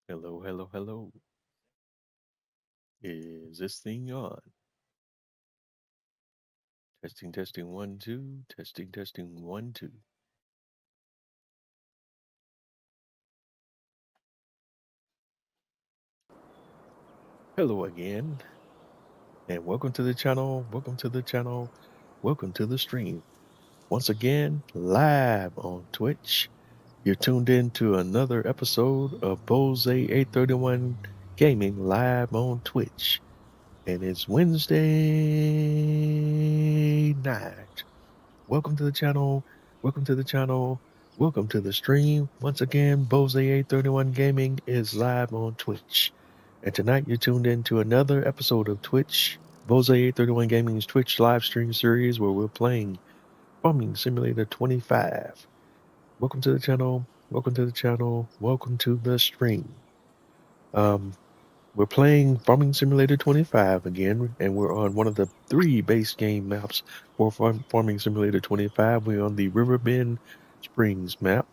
Hello, hello, hello. Is this thing on? Testing, testing, one, two. Testing, testing, one, two. Hello again, and welcome to the channel. Welcome to the channel. Welcome to the stream. Once again, live on Twitch. You're tuned in to another episode of Bose 831 Gaming live on Twitch. And it's Wednesday night. Welcome to the channel. Welcome to the channel. Welcome to the stream. Once again, Bose 831 Gaming is live on Twitch. And tonight you're tuned in to another episode of Twitch, Bose 831 Gaming's Twitch live stream series where we're playing Farming Simulator 25. Welcome to the channel. Welcome to the channel. Welcome to the stream. Um, we're playing Farming Simulator 25 again, and we're on one of the three base game maps for Farming Simulator 25. We're on the Riverbend Springs map.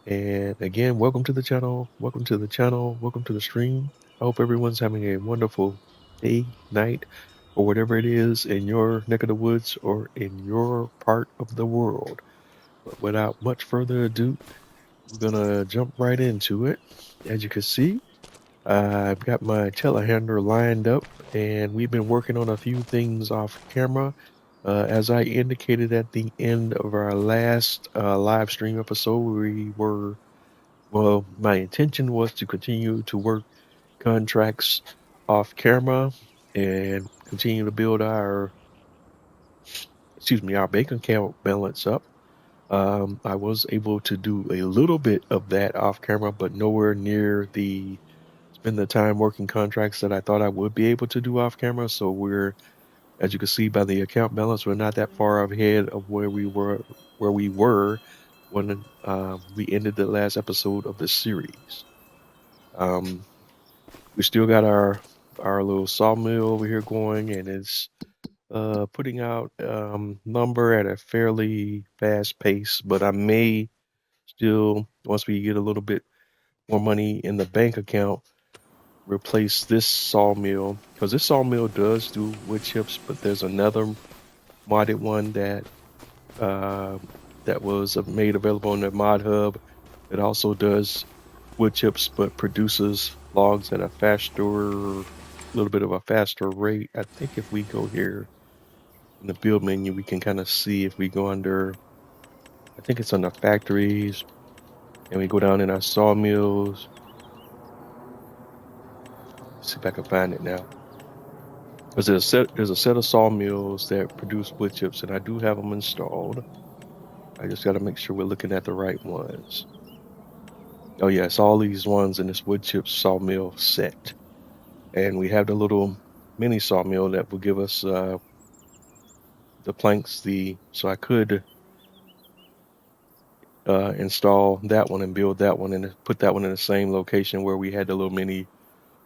And again, welcome to the channel. Welcome to the channel. Welcome to the stream. I hope everyone's having a wonderful day, night, or whatever it is in your neck of the woods or in your part of the world. But without much further ado, we're going to jump right into it. As you can see, I've got my telehandler lined up, and we've been working on a few things off camera. As I indicated at the end of our last live stream episode, my intention was to continue to work contracts off camera and continue to build our bank account balance up. I was able to do a little bit of that off camera, but nowhere near the spend the time working contracts that I thought I would be able to do off camera. So as you can see by the account balance, we're not that far ahead of where we were when we ended the last episode of this series. Um, we still got our little sawmill over here going, and it's putting out lumber at a fairly fast pace. But I may still, once we get a little bit more money in the bank account, replace this sawmill, because this sawmill does do wood chips, but there's another modded one uh, that was made available on the mod hub. It also does wood chips, but produces logs at a little bit of a faster rate. I think if we go here in the build menu, we can kind of see if we go under, I think it's under factories, and we go down in our sawmills. Let's see if I can find it now. Because there's a set of sawmills that produce wood chips, and I do have them installed. I just got to make sure we're looking at the right ones. Oh yeah, it's all these ones in this wood chip sawmill set, and we have the little mini sawmill that will give us the planks. So I could install that one and build that one and put that one in the same location where we had the little mini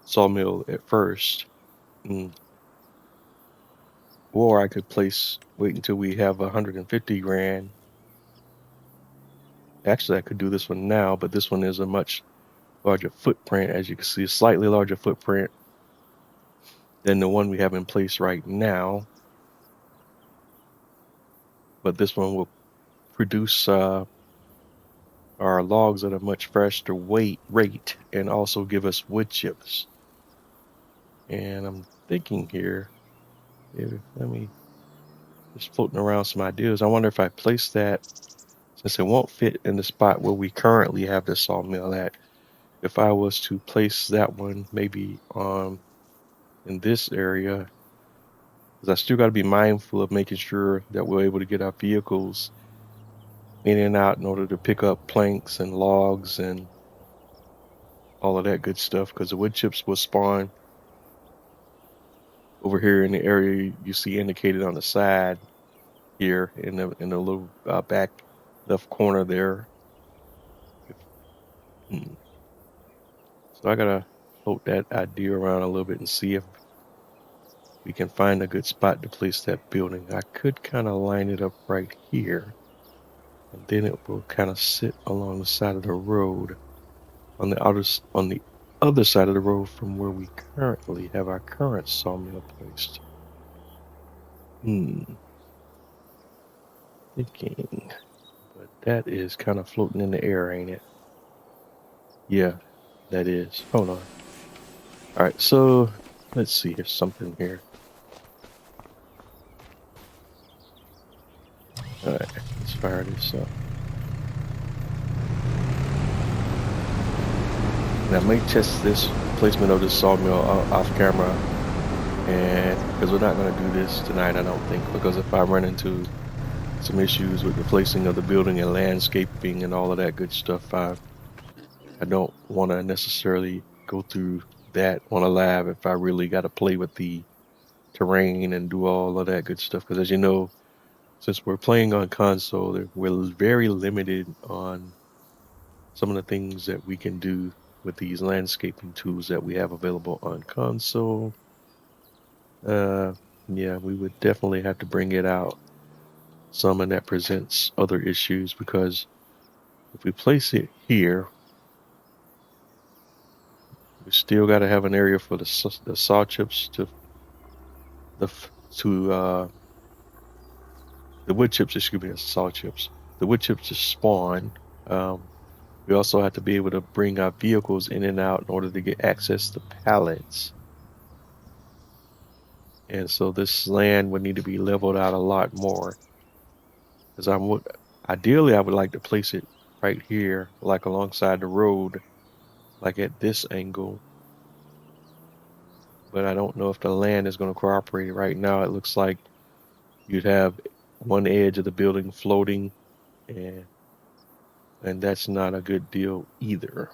sawmill at first. Mm. Or I could wait until we have 150 grand. Actually, I could do this one now, but this one is a much larger footprint. As you can see, a slightly larger footprint than the one we have in place right now. But this one will produce our logs at a much faster rate and also give us wood chips. And I'm thinking here, let me just floating around some ideas. I wonder if I place that, since it won't fit in the spot where we currently have the sawmill at, if I was to place that one maybe in this area, because I still got to be mindful of making sure that we're able to get our vehicles in and out in order to pick up planks and logs and all of that good stuff, because the wood chips will spawn over here in the area you see indicated on the side here in the little back left corner there. Hmm. So I gotta float that idea around a little bit and see if we can find a good spot to place that building. I could kind of line it up right here, and then it will kind of sit along the side of the road on the other side of the road from where we currently have our current sawmill placed? Thinking, but that is kind of floating in the air, ain't it? Yeah, that is. Hold on. All right, so let's see. There's something here. All right, let's fire this up. And I may test this placement of this sawmill off camera, and because we're not going to do this tonight, I don't think, because if I run into some issues with the placing of the building and landscaping and all of that good stuff, I don't want to necessarily go through that on a lab if I really got to play with the terrain and do all of that good stuff. Because as you know, since we're playing on console, we're very limited on some of the things that we can do with these landscaping tools that we have available on console. Yeah, we would definitely have to bring it out some, and that presents other issues because if we place it here, we still got to have an area for the saw chips the the wood chips, excuse me, saw chips, the wood chips to spawn. We also have to be able to bring our vehicles in and out in order to get access to pallets. And so this land would need to be leveled out a lot more. Because ideally I would like to place it right here, like alongside the road, like at this angle. But I don't know if the land is going to cooperate. Right now it looks like you'd have one edge of the building floating, and that's not a good deal either.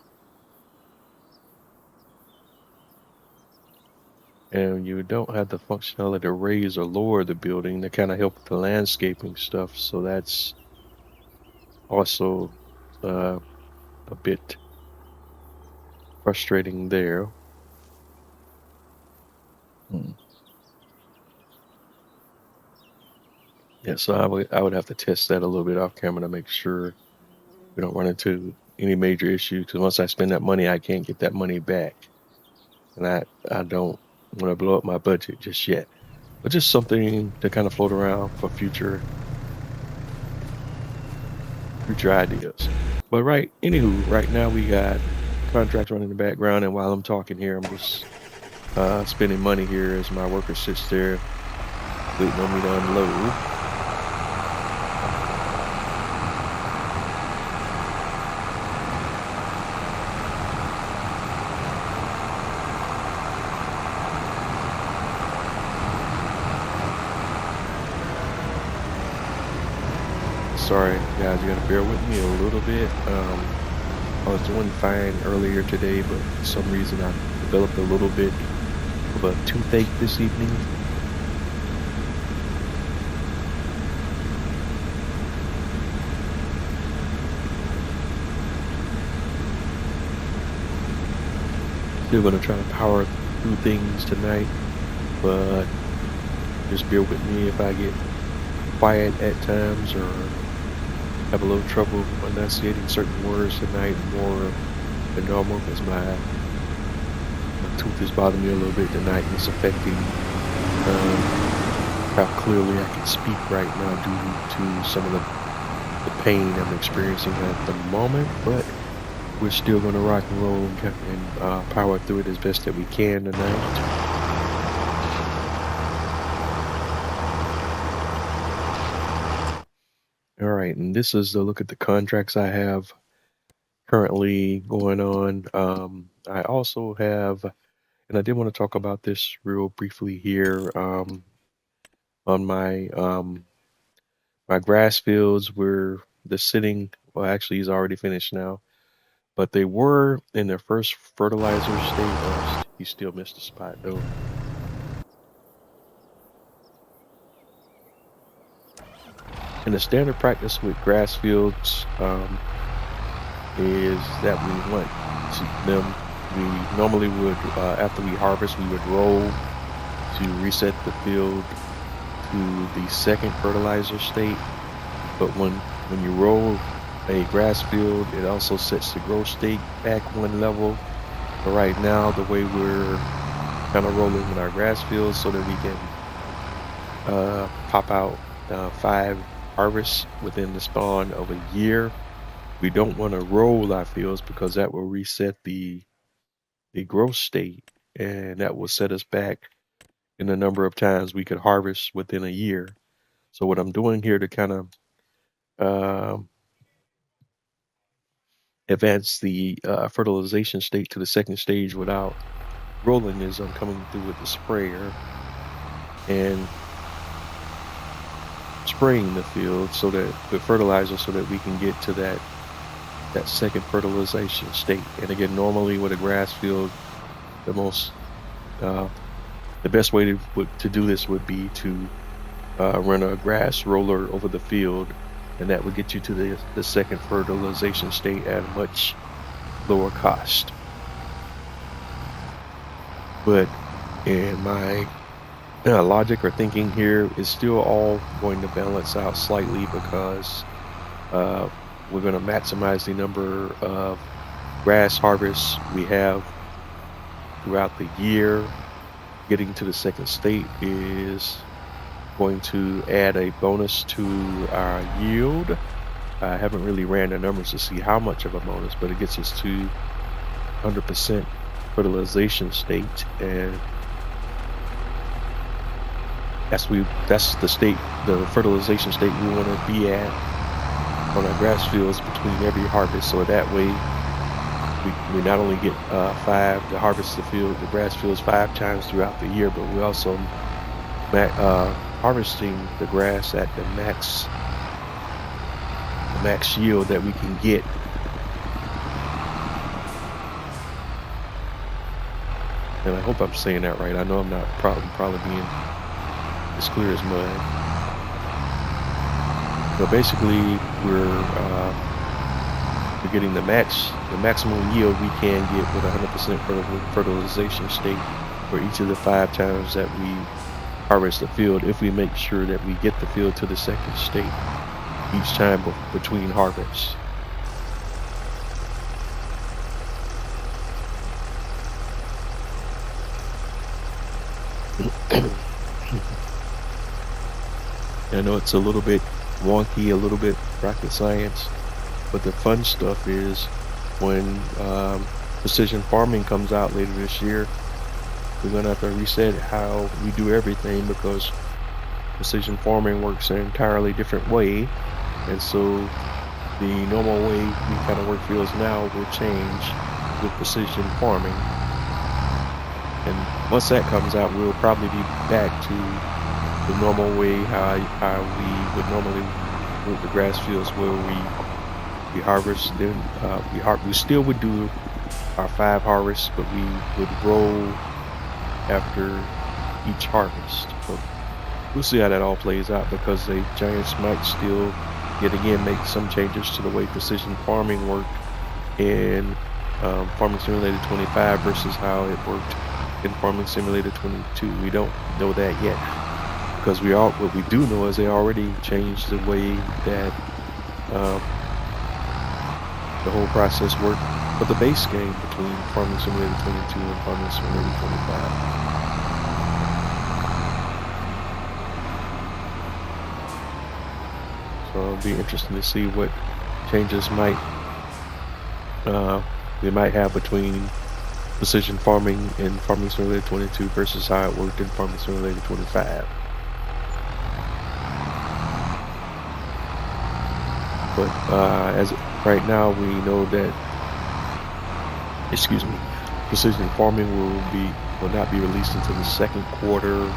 And you don't have the functionality to raise or lower the building to kind of help with the landscaping stuff. So that's also a bit frustrating there. Yeah, so I would have to test that a little bit off camera to make sure we don't run into any major issues. Because once I spend that money, I can't get that money back, and I don't want to blow up my budget just yet. But just something to kind of float around for future ideas. But anywho, right now we got contracts running in the background, and while I'm talking here, I'm just spending money here as my worker sits there waiting on me to unload. Sorry guys, you gotta bear with me a little bit. I was doing fine earlier today, but for some reason I developed a little bit of a toothache this evening. Still gonna try to power through things tonight, but just bear with me if I get quiet at times or have a little trouble enunciating certain words tonight more than normal, because my tooth is bothering me a little bit tonight, and it's affecting how clearly I can speak right now due to some of the pain I'm experiencing at the moment. But we're still going to rock and roll and power through it as best that we can tonight. All right, and this is the look at the contracts I have currently going on. I also have, and I did want to talk about this real briefly here, on my my grass fields where the sitting, well, actually he's already finished now, but they were in their first fertilizer state. Oh, he still missed a spot though. And the standard practice with grass fields is that we want them. We normally would, after we harvest, we would roll to reset the field to the second fertilizer state. But when you roll a grass field, it also sets the growth state back one level. But right now, the way we're kind of rolling in our grass fields so that we can pop out 5 harvests within the spawn of a year. We don't want to roll our fields because that will reset the growth state, and that will set us back in the number of times we could harvest within a year. So what I'm doing here to kind of um advance the fertilization state to the second stage without rolling is I'm coming through with the sprayer and spraying the field so that with fertilizer so that we can get to that second fertilization state. And again, normally with a grass field, the most uh, the best way to do this would be to run a grass roller over the field, and that would get you to the second fertilization state at a much lower cost. But in my logic or thinking here is still all going to balance out slightly because uh, we're going to maximize the number of grass harvests we have throughout the year. Getting to the second state is going to add a bonus to our yield. I haven't really ran the numbers to see how much of a bonus, but it gets us to 100% fertilization state, and that's the state, the fertilization state we want to be at on our grass fields between every harvest. So that way, we not only get to harvest the grass fields 5 times throughout the year, but we also harvesting the grass at the max yield that we can get. And I hope I'm saying that right. I know I'm not probably being as clear as mud. So basically, we're getting the maximum yield we can get with 100% fertilization state for each of the 5 times that we harvest the field, if we make sure that we get the field to the second state each time between harvests. I know it's a little bit wonky, a little bit rocket science, but the fun stuff is when precision farming comes out later this year, we're going to have to reset how we do everything because precision farming works an entirely different way. And so the normal way we kind of work fields now will change with precision farming. And once that comes out, we'll probably be back to the normal way how we would normally work the grass fields, where we harvest. Then we still would do our 5 harvests, but we would roll after each harvest. But we'll see how that all plays out because the Giants might still yet again make some changes to the way precision farming worked in Farming Simulator 25 versus how it worked in Farming Simulator 22. We don't know that yet because what we do know is they already changed the way that the whole process worked for the base game between Farming Simulator 22 and Farming Simulator 25. So it'll be interesting to see what changes we might have between precision farming in Farming Simulator 22 versus how it worked in Farming Simulator 25. But as right now, we know that, precision farming will not be released until the second quarter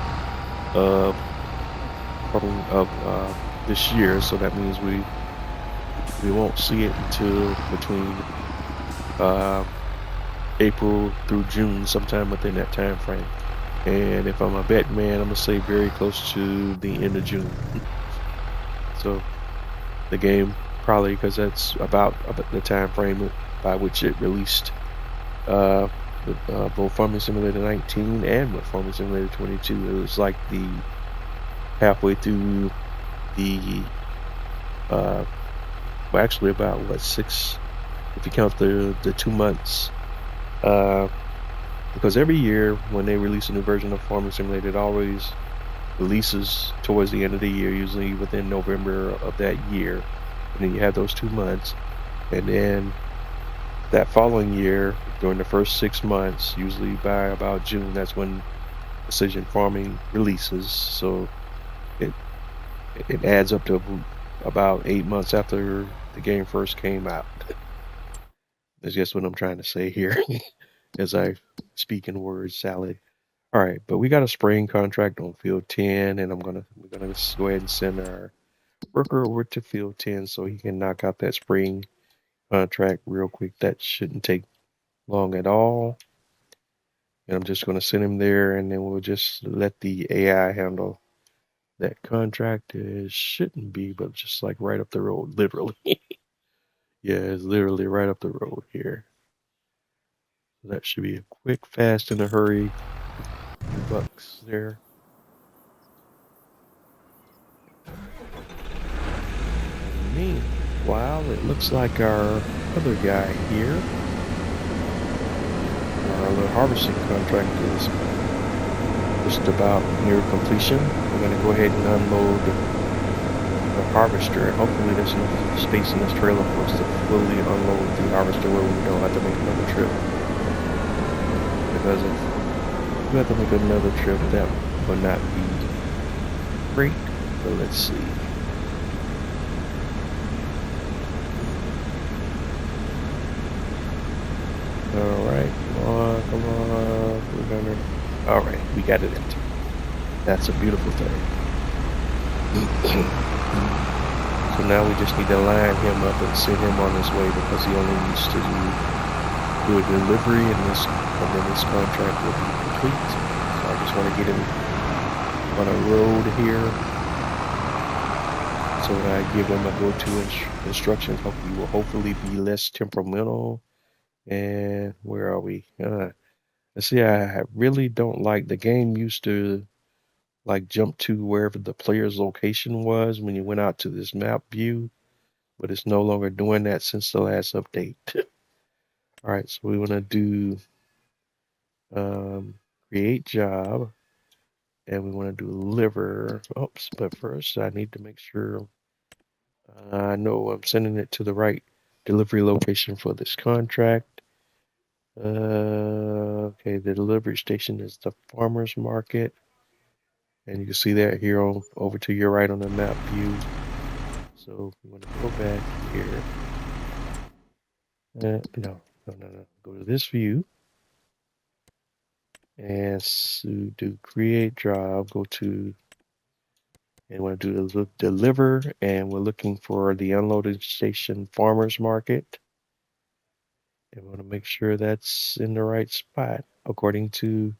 of this year. So that means we won't see it until between April through June, sometime within that time frame. And if I'm a bet man, I'm gonna say very close to the end of June. So the game probably, because that's about the time frame by which it released with both Farming Simulator 19 and with Farming Simulator 22. It was like the halfway through the well, actually about 6, if you count the 2 months Uh, because every year when they release a new version of Farming Simulator, it always releases towards the end of the year, usually within November of that year. And then you have those 2 months. And then that following year, during the first 6 months, usually by about June, that's when Precision Farming releases. So it it adds up to about 8 months after the game first came out. That's just what I'm trying to say here as I speak in word salad. All right, but we got a spraying contract on field 10, and we're gonna just go ahead and send our worker over to field 10 so he can knock out that spraying contract real quick. That shouldn't take long at all. And I'm just gonna send him there, and then we'll just let the AI handle that contract. It shouldn't be, but just like right up the road, literally. Yeah, it's literally right up the road here. So that should be a quick, fast, and a hurry. $2 there. Meanwhile, it looks like our other guy here, our little harvesting contract is just about near completion. We're going to go ahead and unload the harvester. Hopefully there's enough space in this trailer for us to fully unload the harvester where we don't have to make another trip. Because if we have to make another trip, that would not be great. But let's see. Alright, come on. We're gonna. Alright, we got it empty. That's a beautiful thing. So now we just need to line him up and send him on his way because he only needs to do a delivery and then this contract will be complete. So I just want to get him on a road here. So when I give him a go-to instructions, he will hopefully be less temperamental. And where are we? Let's see, I really don't like the game used to like jump to wherever the player's location was when you went out to this map view, but it's no longer doing that since the last update. All right, so we want to do create job, and we want to do deliver. Oops, but first I need to make sure I know I'm sending it to the right delivery location for this contract. Okay, the delivery station is the farmer's market. And you can see that here over to your right on the map view. So we want to go back here. No. Go to this view. And do create job. Go to, and want to do the deliver. And we're looking for the unloading station farmer's market. And we want to make sure that's in the right spot according to,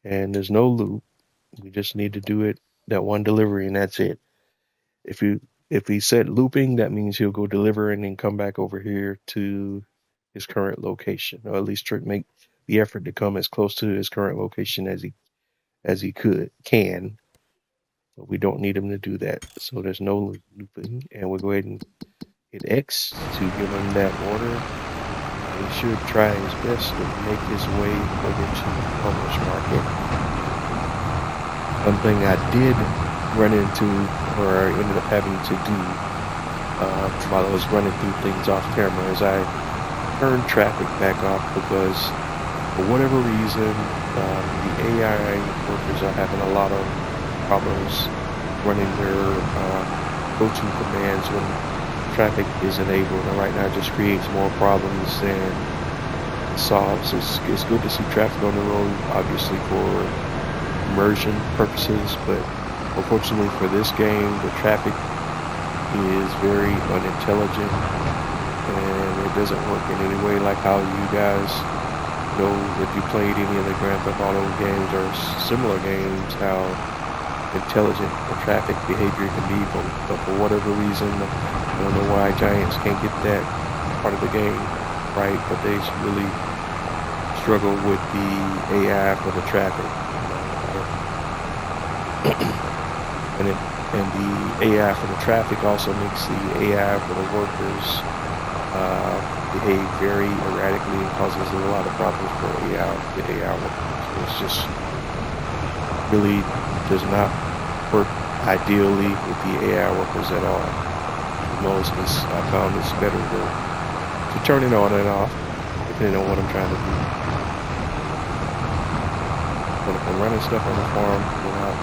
and there's no loop. We just need to do it that one delivery and that's it. If he said looping, that means he'll go deliver and then come back over here to his current location, or at least make the effort to come as close to his current location as he can. But we don't need him to do that. So there's no looping, and we'll go ahead and hit X to give him that order. He should try his best to make his way over to the farmer's market. One thing I did run into, or I ended up having to do while I was running through things off camera, is I turned traffic back off because for whatever reason the AI workers are having a lot of problems running their go-to commands when traffic is enabled, and right now it just creates more problems than it solves. It's good to see traffic on the road, obviously for immersion purposes, but unfortunately for this game, the traffic is very unintelligent and it doesn't work in any way like how you guys know if you played any of the Grand Theft Auto games or similar games, how intelligent the traffic behavior can be, but for whatever reason, I don't know why Giants can't get that part of the game right, but they really struggle with the AI for the traffic. And the AI for the traffic also makes the AI for the workers behave very erratically and causes a lot of problems for the AI workers. So it's just really does not work ideally with the AI workers at all. I found it's better to turn it on and off depending on what I'm trying to do. But if I'm running stuff on the farm,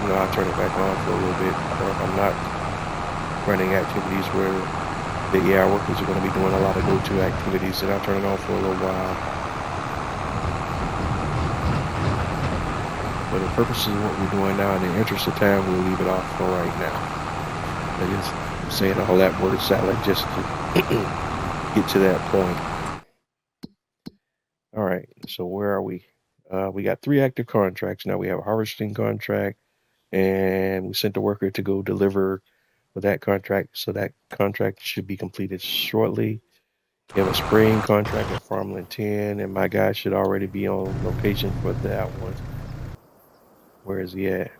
then I'll turn it back on for a little bit. Or if I'm not running activities where the AI workers are going to be doing a lot of go-to activities, then I'll turn it on for a little while. For the purposes of what we're doing now, in the interest of time, we'll leave it off for right now. I just saying all that word salad just to get to that point. All right, so where are we? We got 3 active contracts. Now we have a harvesting contract, and we sent the worker to go deliver with that contract. So that contract should be completed shortly. We have a spraying contract at Farmland 10, and my guy should already be on location for that one. Where is he at?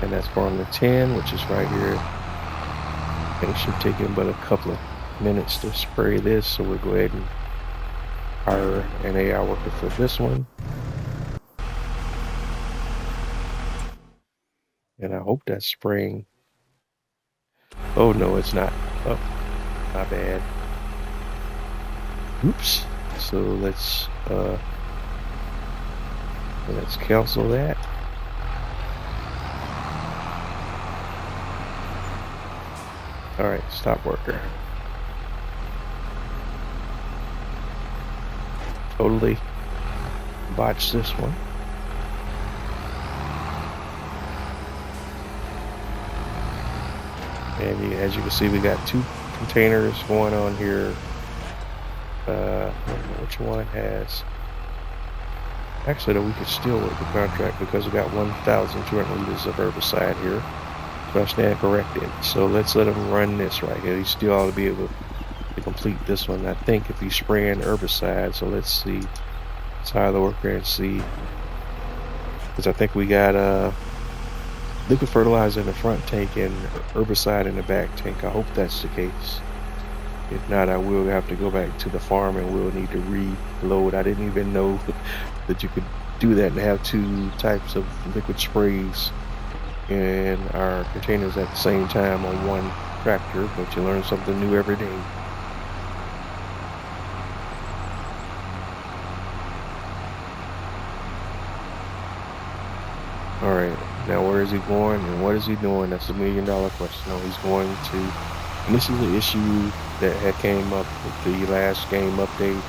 And that's Farmland 10, which is right here. And it should take him but a couple of minutes to spray this, so we'll go ahead and hire an AI worker for this one. And I hope that's spraying. Oh no, it's not. Oh, my bad. Oops. So let's cancel that. All right, stop worker. Totally botched this one. And as you can see, we got 2 containers going on here. I don't know which one has. Actually, though, we could still work the contract because we got 1,200 liters of herbicide here. So I stand corrected. So let's let him run this right here. He still ought to be able to complete this one, I think, if he's spraying herbicide. So let's see. Let's hire the worker and see. Because I think we got liquid fertilizer in the front tank and herbicide in the back tank. I hope that's the case. If not, I will have to go back to the farm and we'll need to reload. I didn't even know that you could do that and have 2 types of liquid sprays in our containers at the same time on one tractor, but you learn something new every day. All right, now where is he going and what is he doing? That's $1 million question. No, he's going to, and this is the issue that had came up with the last game update.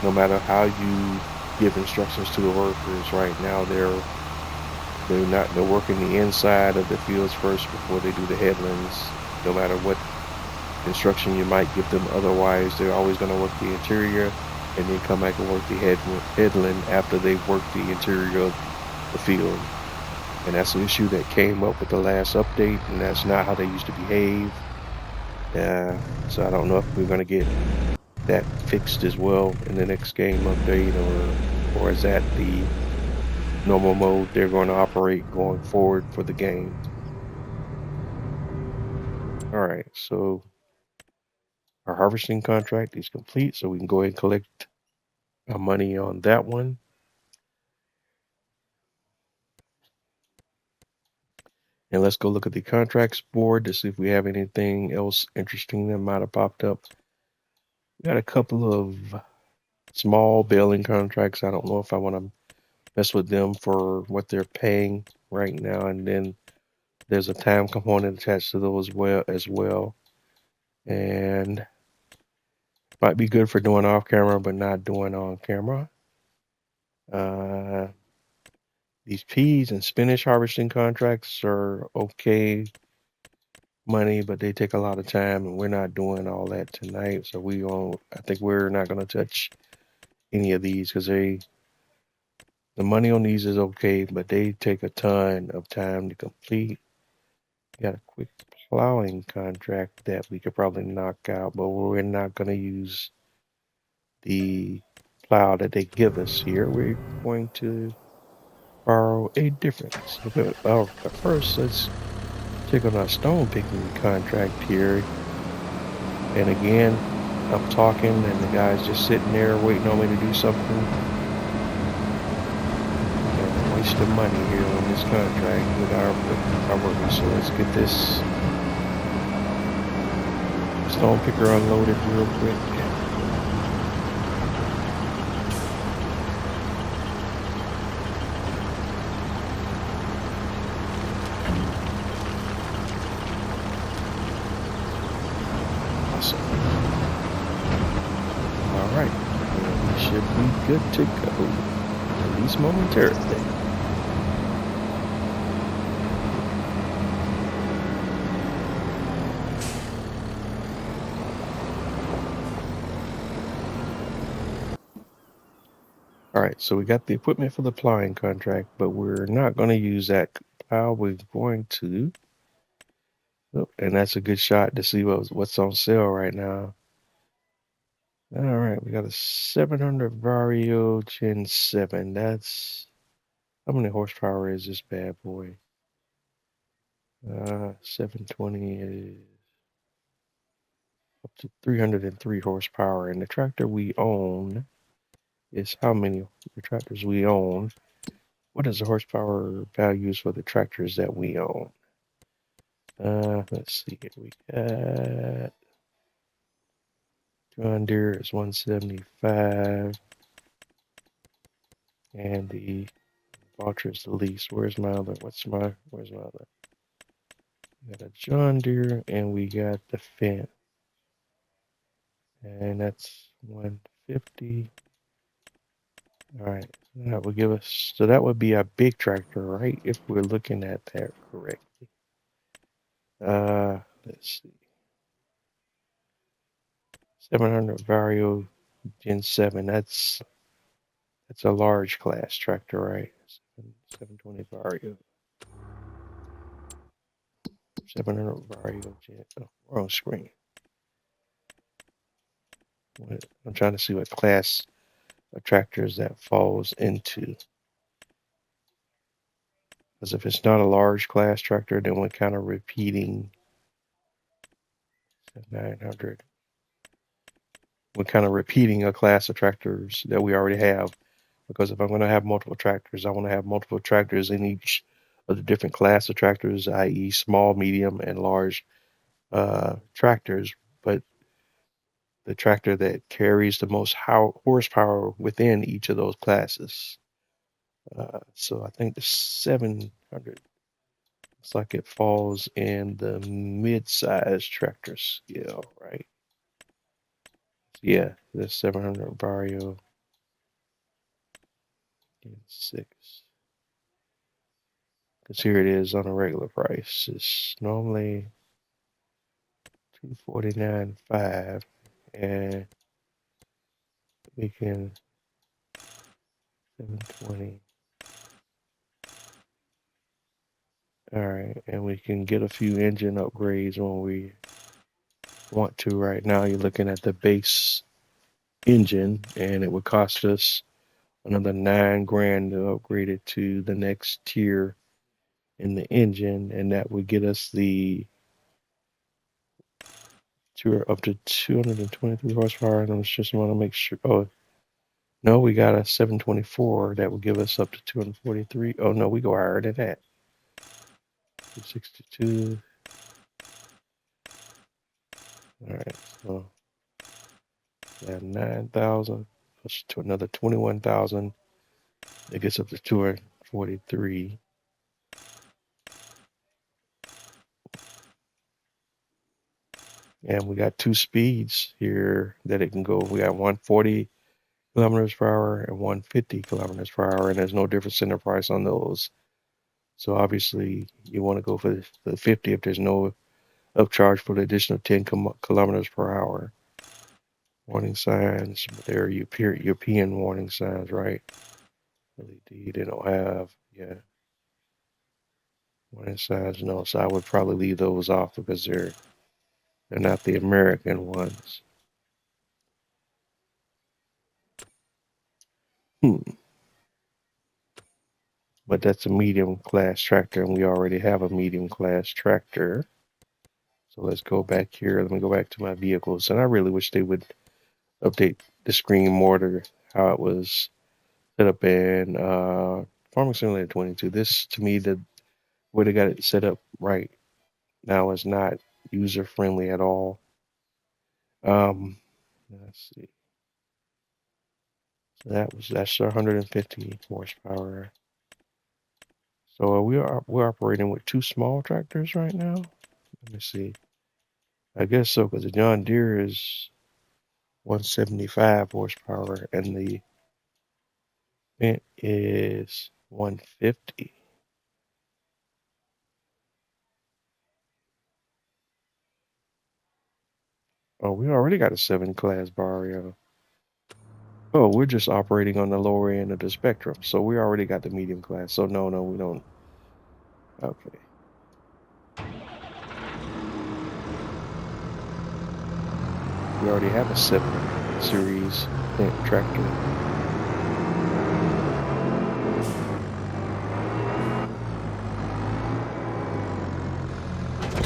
No matter how you give instructions to the workers right now, they're working the inside of the fields first before they do the headlands. No matter what instruction you might give them, otherwise they're always going to work the interior and then come back and work the headland after they've worked the interior of the field. And that's an issue that came up with the last update, and that's not how they used to behave. So I don't know if we're going to get that fixed as well in the next game update, or is that the normal mode they're going to operate going forward for the game. All right, so our harvesting contract is complete, so we can go ahead and collect our money on that one. And let's go look at the contracts board to see if we have anything else interesting that might have popped up. We got a couple of small baling contracts. I don't know if I want to mess with them for what they're paying right now. And then there's a time component attached to those as well. And might be good for doing off camera, but not doing on camera. These peas and spinach harvesting contracts are okay money, but they take a lot of time, and we're not doing all that tonight. So I think we're not going to touch any of these because the money on these is okay, but they take a ton of time to complete. Got a quick plowing contract that we could probably knock out, but we're not going to use the plow that they give us here. We're going to borrow a different. But first, let's take on our stone picking contract here. And again, I'm talking and the guy's just sitting there waiting on me to do something. And I'm wasting money here on this contract with our workers. So let's get this stone picker unloaded real quick. Alright, we should be good to go, at least momentarily. Alright, so we got the equipment for the plowing contract, but we're not going to use that plow. We're going to, and that's a good shot to see what's on sale right now. All right, we got a 700 Vario Gen 7. That's, how many horsepower is this bad boy? 720 is up to 303 horsepower. And the tractor we own is how many? The tractors we own. What is the horsepower values for the tractors that we own? Let's see. We got John Deere is 175. And the Valtra is the least. Where's my other? Where's my other? We got a John Deere and we got the Fendt. And that's 150. All right. That would give us, so that would be a big tractor, right? If we're looking at that correctly. Let's see. 700 Vario Gen 7. That's a large class tractor, right? 720 Vario. 700 Vario Gen. Oh, wrong screen. I'm trying to see what class of tractors that falls into. Because if it's not a large class tractor, then we're kind of repeating 900. We're kind of repeating a class of tractors that we already have. Because if I'm going to have multiple tractors, I want to have multiple tractors in each of the different class of tractors, i.e. small, medium, and large tractors. But the tractor that carries the most horsepower within each of those classes. So I think the 700 looks like it falls in the mid-size tractor scale, right? Yeah, the 700 Vario 6. Because here it is on a regular price. It's normally $249.5, and we can 720. All right, and we can get a few engine upgrades when we want to. Right now, you're looking at the base engine, and it would cost us another $9,000 to upgrade it to the next tier in the engine, and that would get us the up to 223 horsepower. And I just want to make sure. Oh, no, we got a 724 that will give us up to 243. Oh no, we go higher than that. 262. All right, so yeah, 9,000 plus to another 21,000. It gets up to 243. And we got two speeds here that it can go. We got 140 kilometers per hour and 150 kilometers per hour, and there's no difference in the price on those. So obviously you want to go for the 50 if there's no upcharge for the additional 10 kilometers per hour. Warning signs, but they're European warning signs, right? LED, they don't have, yeah. Warning signs, no. So I would probably leave those off because they're not the American ones. but that's a medium class tractor, and we already have a medium class tractor. So let's go back here. Let me go back to my vehicles, and I really wish they would update the screen more to how it was set up in Farming Simulator 22. This, to me, the way they got it set up right now is not user friendly at all. Let's see. So that's 150 horsepower. So we're operating with two small tractors right now. Let me see. I guess so, because the John Deere is 175 horsepower and the Fendt is 150. Oh, we already got a 7 class Barrio. Oh, we're just operating on the lower end of the spectrum. So we already got the medium class. So no, we don't. Okay. We already have a 7 series Fendt tractor.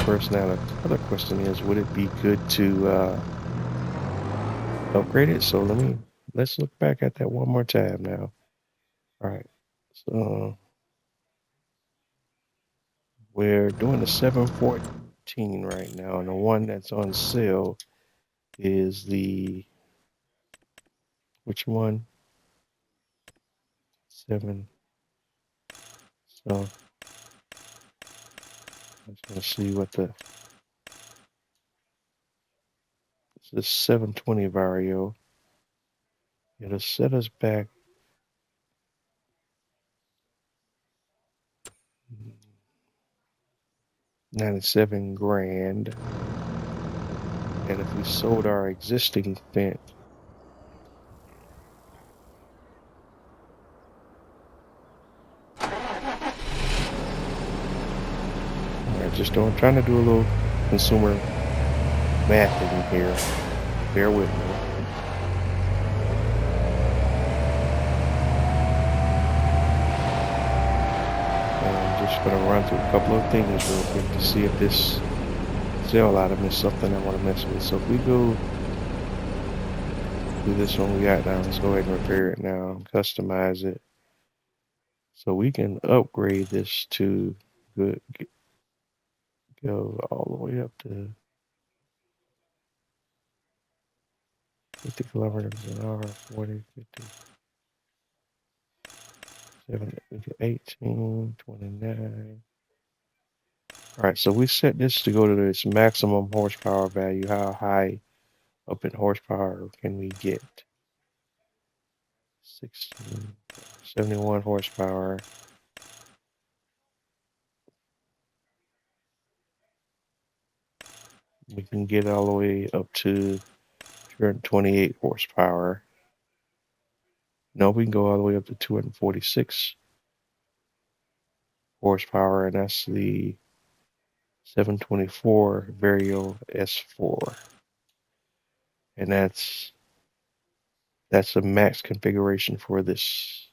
First, now the other question is, would it be good to upgrade it? So let's look back at that one more time now. All right. So we're doing the 714 right now, and the one that's on sale is which one? 7. So I'm just gonna see what it's the 720 Vario. It'll set us back 97 grand. And if we sold our existing Fendt, trying to do a little consumer math in here. Bear with me. And I'm just going to run through a couple of things real quick to see if this sale item is something I want to mess with. So if we go do this one we got now, let's go ahead and repair it now, customize it. So we can upgrade this to go all the way up to 50 kilometers an hour, 40, 50, 7, 18, 29. All right, so we set this to go to its maximum horsepower value. How high up in horsepower can we get? 16, 71 horsepower. We can get all the way up to 228 horsepower. No, we can go all the way up to 246 horsepower, and that's the 724 Vario S4. And that's a max configuration for this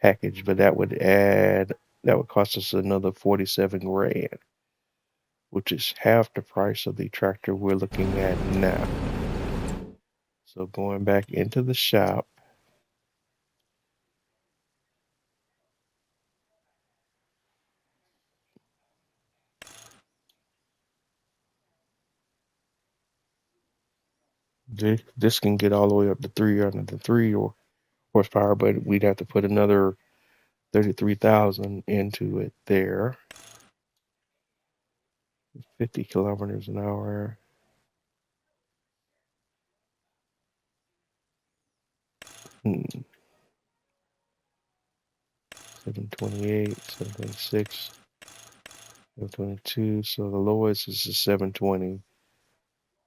package, but that would cost us another 47 grand, which is half the price of the tractor we're looking at now. So going back into the shop, this can get all the way up to 303 horsepower, but we'd have to put another 33,000 into it there. 50 kilometers an hour. Hmm. 728, 726, 722. So the lowest is the 720,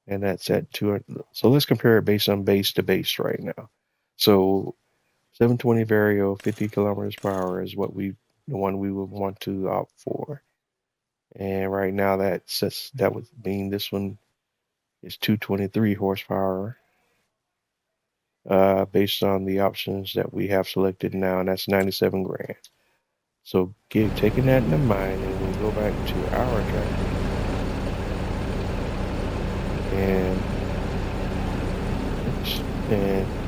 and that's at 200. So let's compare it based on base to base right now. So 720 Vario, 50 kilometers per hour is the one we would want to opt for. And right now that would mean this one is 223 horsepower. based on the options that we have selected now, and that's 97 grand. So taking that into mind, and we go back to our tractor and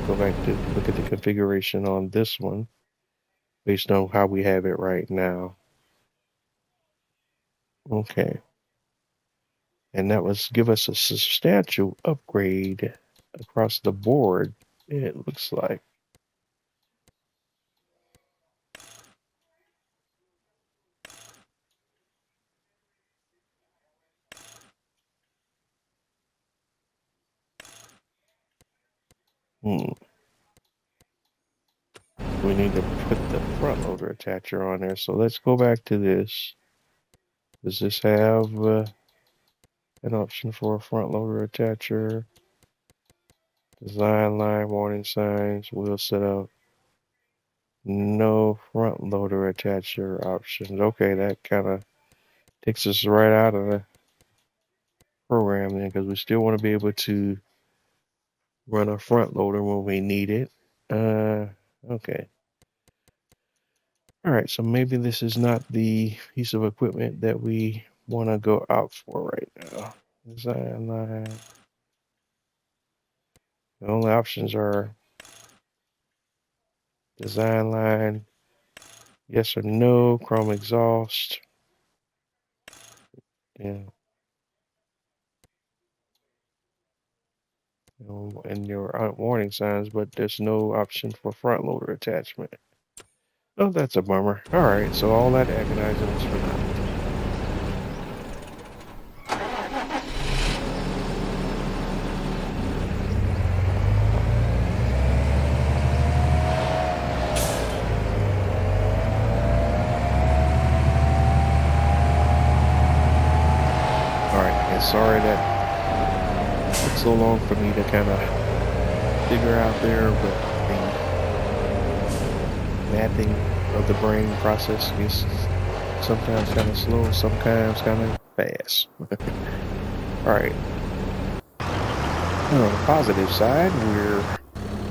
go back to look at the configuration on this one based on how we have it right now. Okay. And that was give us a substantial upgrade across the board, it looks like. Hmm. We need to put the front loader attacher on there. So let's go back to this. Does this have an option for a front loader attacher? Design line, warning signs, wheel setup. No front loader attacher options. Okay, that kind of takes us right out of the program then, because we still want to be able to run a front loader when we need it. Okay. All right, so maybe this is not the piece of equipment that we want to go out for right now. Design line. The only options are design line, yes or no, chrome exhaust, and and your warning signs, but there's no option for front loader attachment. Oh, that's a bummer. All right, so all that agonizing was for nothing. All right, and sorry that took so long for me to kind of figure out there, but the mapping of the brain process is sometimes kind of slow, sometimes kind of fast. All right. On the positive side, we're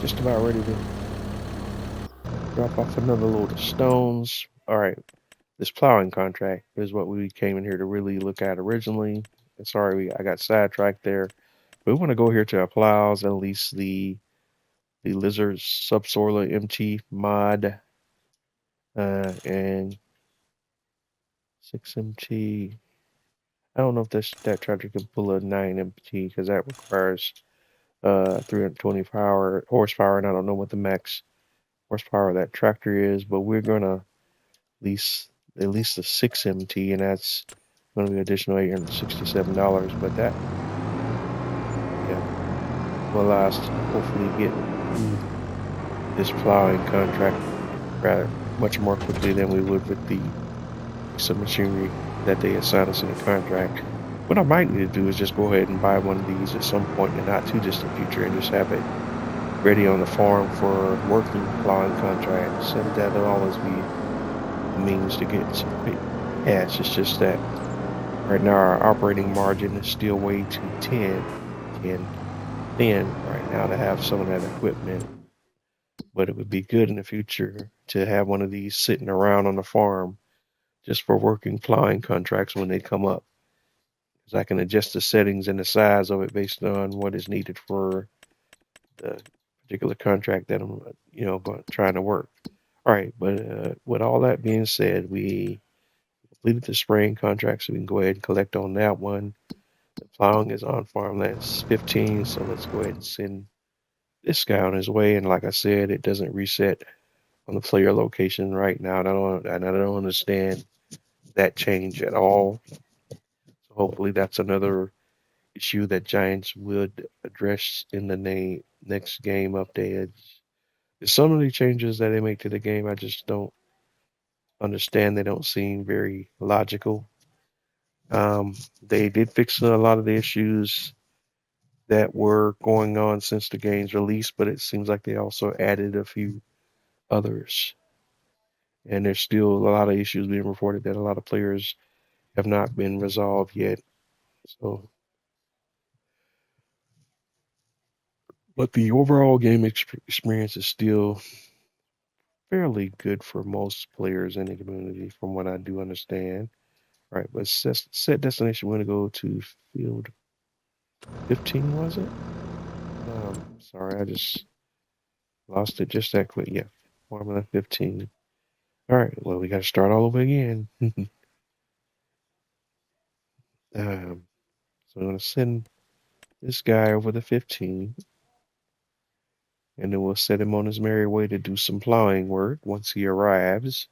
just about ready to drop off another load of stones. All right. This plowing contract is what we came in here to really look at originally. And sorry, I got sidetracked there. We want to go here to our plows, at least the Lizard Subsoiler MT mod and 6MT. I don't know if that tractor can pull a 9MT because that requires 320 horsepower, and I don't know what the max horsepower of that tractor is, but we're gonna lease at least the 6MT, and that's going to be additional $867. But that, yeah, will allow us to hopefully get this plowing contract rather much more quickly than we would with the piece of machinery that they assign us in the contract. What I might need to do is just go ahead and buy one of these at some point in the not too distant future and just have it ready on the farm for working plowing contracts, and that'll always be a means to get some quick cash. It's just that right now our operating margin is still way too thin right now to have some of that equipment. But it would be good in the future to have one of these sitting around on the farm just for working plowing contracts when they come up. Because I can adjust the settings and the size of it based on what is needed for the particular contract that I'm, trying to work. All right, but with all that being said, we completed the spraying contract, so we can go ahead and collect on that one. The plowing is on farmlands 15, so let's go ahead and send this guy on his way. And like I said, it doesn't reset on the player location right now. And I don't understand that change at all. So hopefully that's another issue that Giants would address in the next game update. Some of the changes that they make to the game, I just don't understand. They don't seem very logical. They did fix a lot of the issues that were going on since the game's release, but it seems like they also added a few others. And there's still a lot of issues being reported that a lot of players have not been resolved yet. So But the overall game experience is still fairly good for most players in the community, from what I do understand. All right, but set destination. We're gonna go to field 15, was it? Sorry, I just lost it just that quick. Yeah, Formula 15. All right, well, we got to start all over again. So I'm gonna send this guy over to 15, and then we'll set him on his merry way to do some plowing work once he arrives.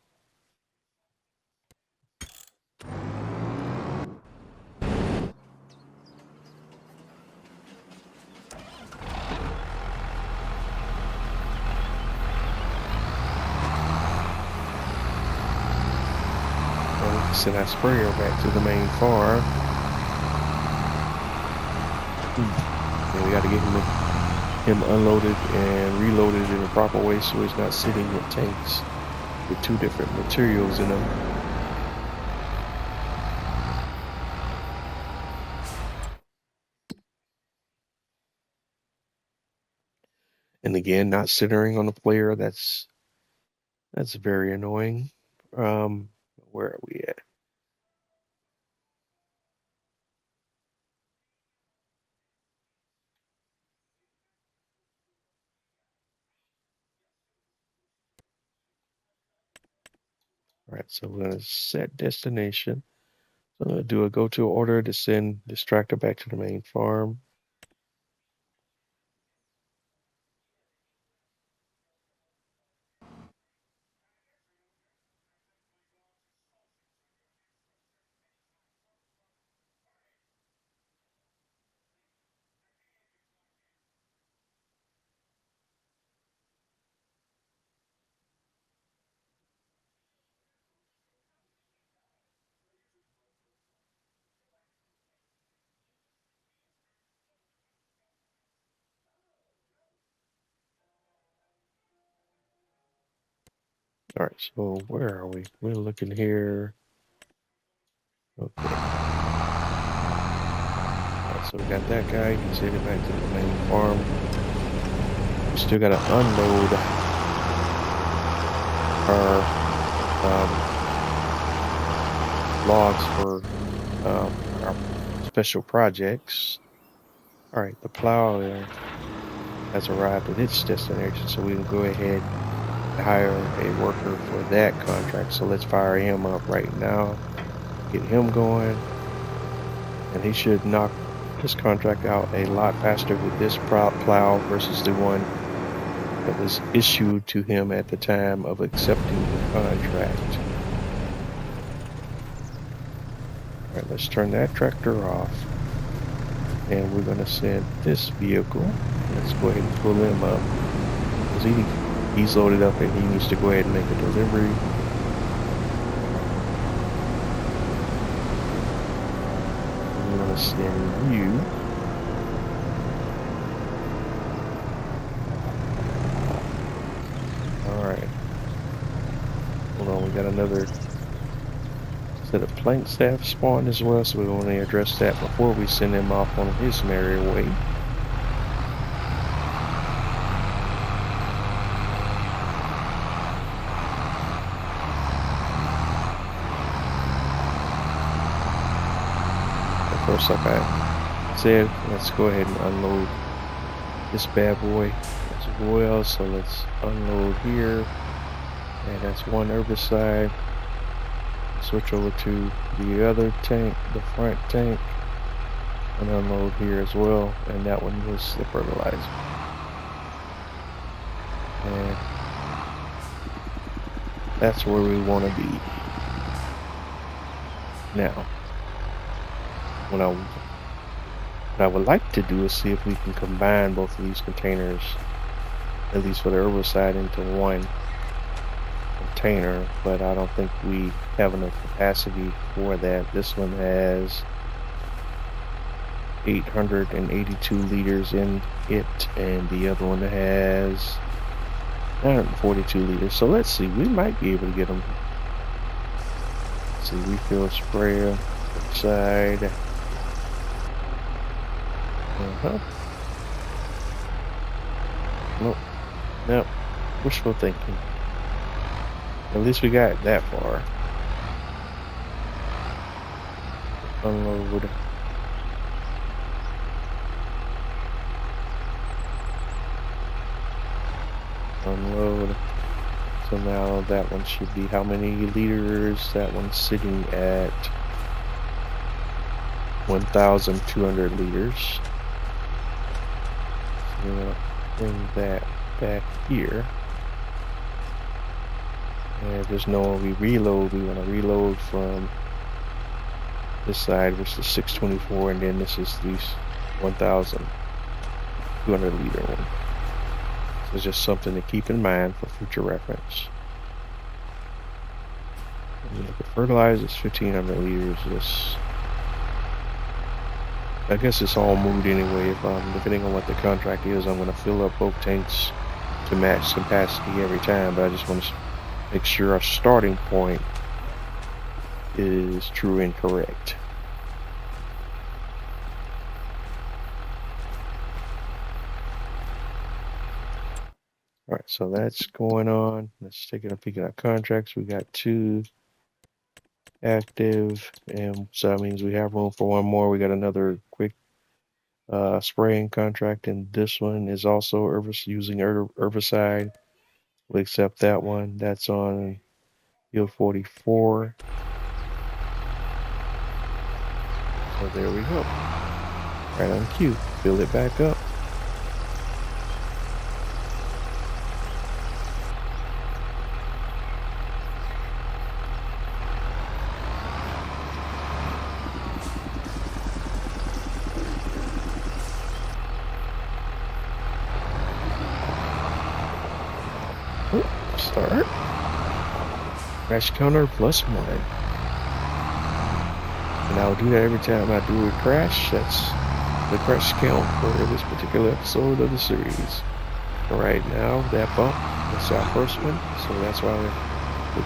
And we can send our sprayer back to the main farm. And we got to get him unloaded and reloaded in the proper way so he's not sitting with tanks with two different materials in them. And again, not centering on the player, that's very annoying. Where are we at? All right, so we're gonna set destination. So I'm gonna do a go to order to send this tractor back to the main farm. All right, so where are we? We're looking here. Okay. All right, so we got that guy. He's headed back to the main farm. We still got to unload our logs for our special projects. All right, the plow has arrived at its destination, so we can go ahead and hire a worker for that contract. So let's fire him up right now, get him going, and he should knock this contract out a lot faster with this plow versus the one that was issued to him at the time of accepting the contract. All right, let's turn that tractor off, and we're going to send this vehicle. Let's go ahead and pull him up, because he's loaded up and he needs to go ahead and make a delivery. I'm going to send you we got another set of plank staff spawned as well, so we want to address that before we send him off on his merry way. Of course, like I said, let's go ahead and unload this bad boy as well. So let's unload here, and that's one herbicide. Switch over to the other tank, the front tank, and unload here as well, and that one was the fertilizer. And that's where we want to be. Now, what I would like to do is see if we can combine both of these containers, at least for the herbicide, into one container, but I don't think we have enough capacity for that. This one has 882 liters in it, and the other one has 942 liters. So let's see, we might be able to get them. Let's see, refill sprayer side. Nope. Nope. Wishful thinking. At least we got that far. Unload. Unload. So now that one should be how many liters? That one's sitting at 1,200 liters. So we're gonna bring that back here. And there's no we reload. We want to reload from this side, which is 624, and then this is the 1,200 liter one. So it's just something to keep in mind for future reference. When you look at fertilizer, it's 1,500 liters. This, I guess it's all moved anyway. If depending on what the contract is, I'm going to fill up both tanks to match capacity every time. But I just want to make sure our starting point is true and correct. All right, so that's going on. Let's take a peek at our contracts. We got 2 active, and so that means we have room for one more. We got another quick spraying contract, and this one is also using herbicide. We'll accept that one. That's on field 44. So there we go. Right on cue. Fill it back up. Start. Crash counter +1. And I'll do that every time I do a crash. That's the crash count for this particular episode of the series. All right, now that bump, that's our first one. So that's why the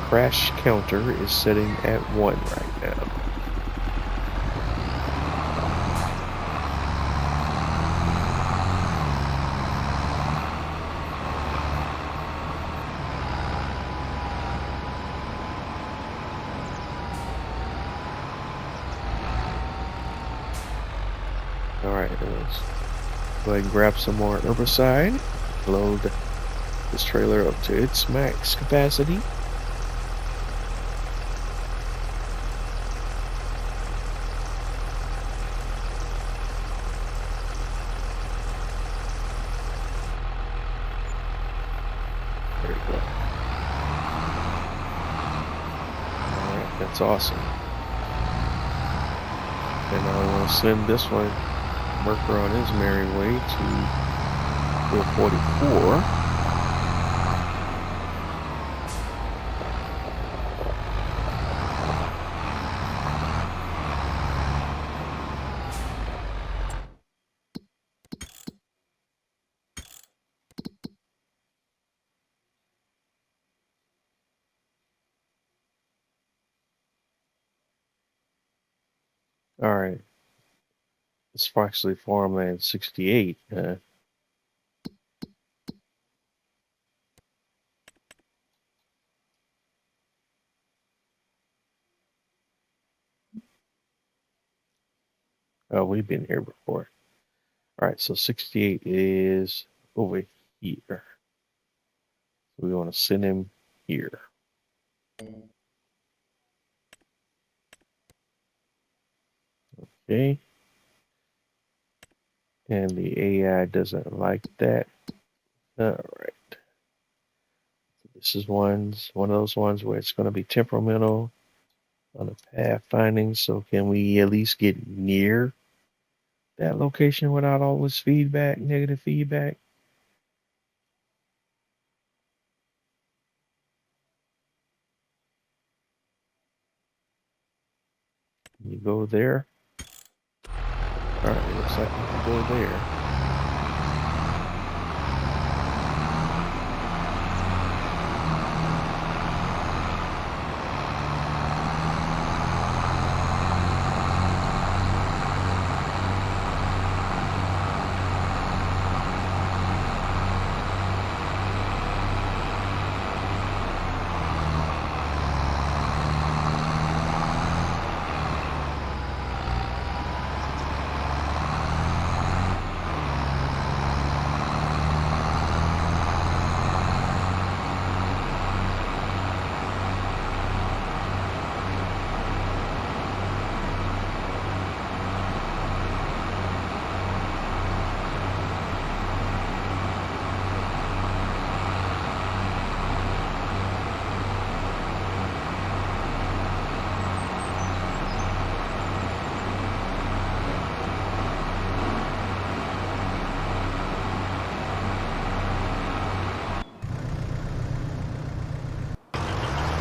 crash counter is sitting at 1 right now. Alright, let's go ahead and grab some more herbicide. Load this trailer up to its max capacity. There you go. Alright, that's awesome. And now we want to send this one worker on his merry way to field 44. All right. It's actually farmland 68. Oh, we've been here before. All right, so 68 is over here. We want to send him here. Okay. And the AI doesn't like that. All right. This is one of those ones where it's going to be temperamental on the path finding. So can we at least get near that location without all this feedback, negative feedback? You go there. All right, looks like we can go there.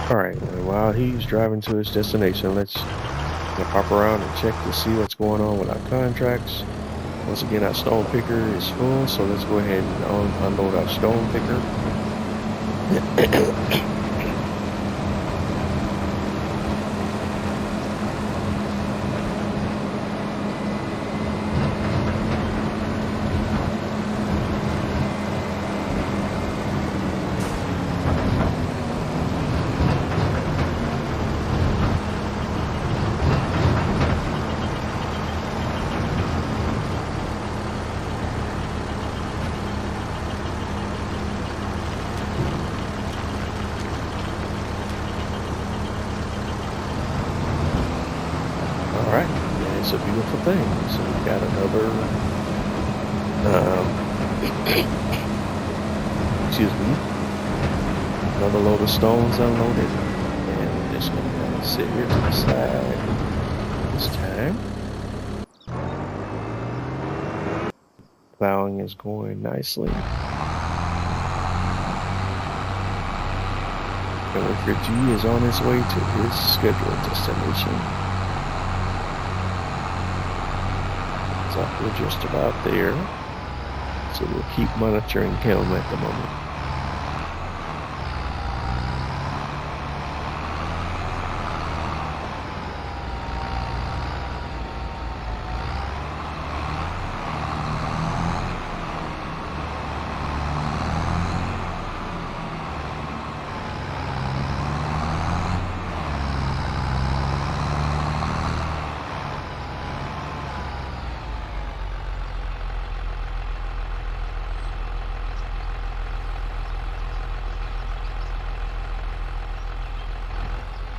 All right, and while he's driving to his destination, let's pop around and check to see what's going on with our contracts. Once again, our stone picker is full, so let's go ahead and unload our stone picker. All right, and it's a beautiful thing. So we got another, excuse me, another load of stones unloaded, and we're just gonna kind of sit here to the side this time. Plowing is going nicely. And Worker G is on his way to his scheduled destination. So we're just about there. So we'll keep monitoring him at the moment.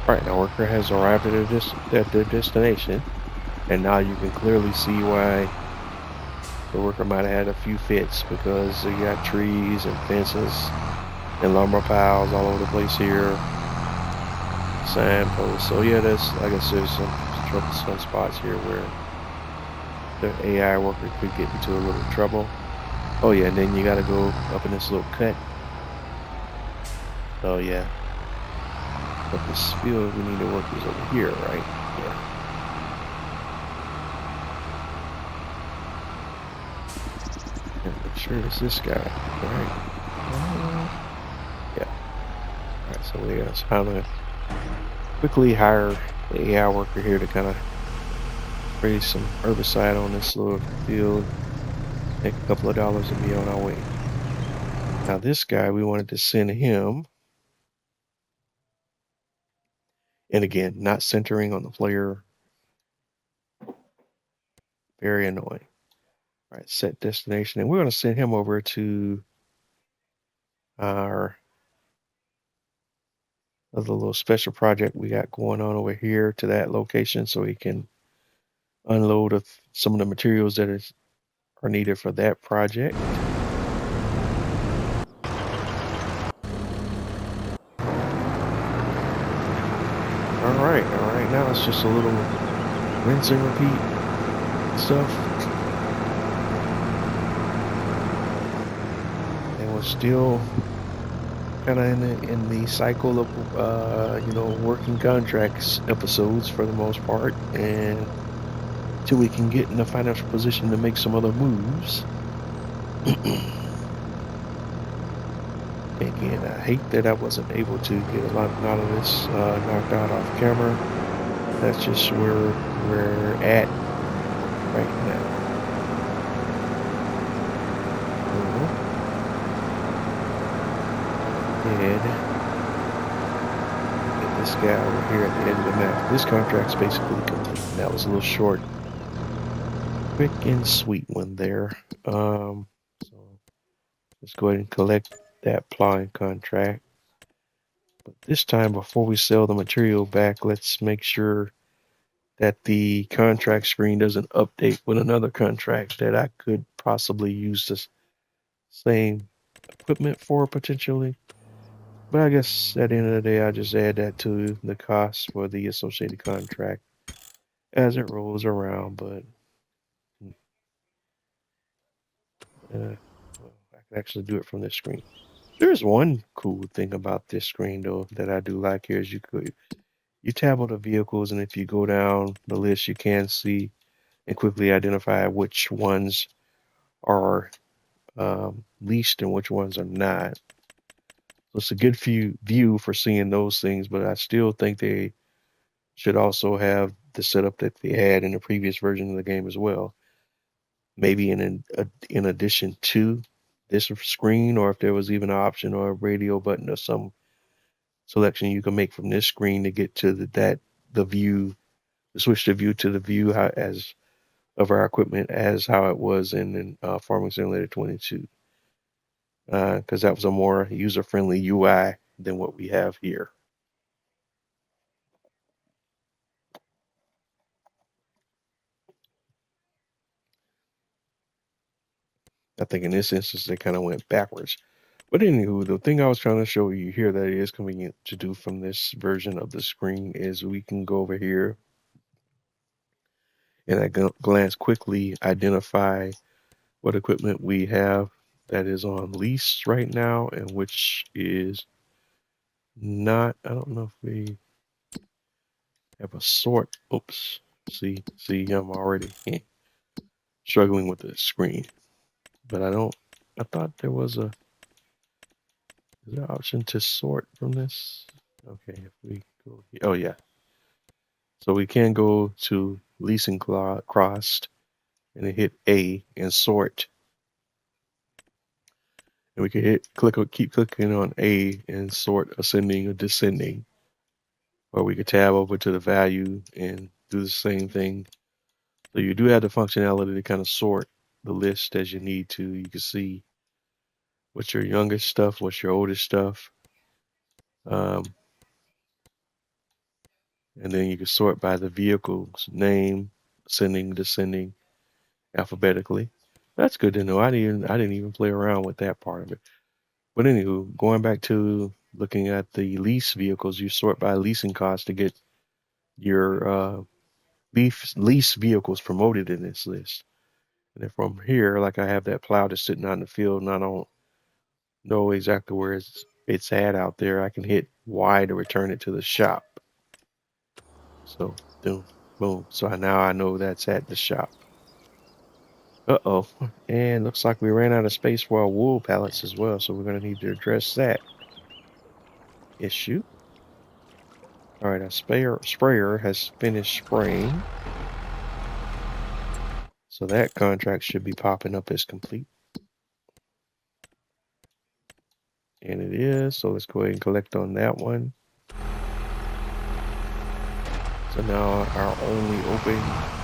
Alright, now Worker has arrived at their destination, and now you can clearly see why the Worker might have had a few fits, because you got trees and fences and lumber piles all over the place here, signposts. So yeah, I guess there's some spots here where the AI Worker could get into a little trouble. Oh yeah, and then you gotta go up in this little cut. Oh yeah. But this field we need to work is over here, right? Yeah. And I'm sure it's this guy, right? Yeah. Alright, so we gotta kind of quickly hire the AI Worker here to kind of spray some herbicide on this little field, make a couple of dollars and be on our way. Now this guy, we wanted to send him, and again, not centering on the player, very annoying. All right, set destination, and we're going to send him over to our other little special project we got going on over here to that location, so he can unload some of the materials that are needed for that project. All right, now it's just a little rinse and repeat stuff. And we're still kind of in the cycle of working contracts episodes for the most part, and till we can get in a financial position to make some other moves. Again, I hate that I wasn't able to get a lot of this knocked out off camera. That's just where we're at right now. And get this guy over here at the end of the map. This contract's basically complete. That was a little short, quick and sweet one there. So let's go ahead and collect that plowing contract. But this time, before we sell the material back, let's make sure that the contract screen doesn't update with another contract that I could possibly use the same equipment for potentially. But I guess at the end of the day, I just add that to the cost for the associated contract as it rolls around. But well, I can actually do it from this screen. There's one cool thing about this screen though that I do like here is you tab on the vehicles, and if you go down the list, you can see and quickly identify which ones are leased and which ones are not. So it's a good view for seeing those things, but I still think they should also have the setup that they had in the previous version of the game as well. Maybe in addition to this screen, or if there was even an option or a radio button or some selection you can make from this screen to get to the view, to switch the view to the view as of our equipment as how it was in Farming Simulator 22, because that was a more user-friendly UI than what we have here. I think in this instance they kind of went backwards. But anywho, the thing I was trying to show you here that it is convenient to do from this version of the screen is we can go over here and at a glance quickly identify what equipment we have that is on lease right now and which is not. I don't know if we have a sort. Oops. See, I'm already struggling with the screen. But I thought there was is there an option to sort from this? Okay, if we go here, oh yeah. So we can go to leasing crossed and then hit A and sort. And we can keep clicking on A and sort ascending or descending. Or we could tab over to the value and do the same thing. So you do have the functionality to kind of sort the list as you need to. You can see what's your youngest stuff, what's your oldest stuff. And then you can sort by the vehicle's name, ascending, descending, alphabetically. That's good to know. I didn't even play around with that part of it. But anywho, going back to looking at the lease vehicles, you sort by leasing cost to get your lease vehicles promoted in this list. And then from here, like I have that plow that's sitting out in the field, and I don't know exactly where it's at out there. I can hit Y to return it to the shop. So boom. So now I know that's at the shop. Uh-oh. And looks like we ran out of space for our wool pallets as well, so we're going to need to address that issue. All right, our sprayer has finished spraying. So that contract should be popping up as complete. And it is, so let's go ahead and collect on that one. So now our only open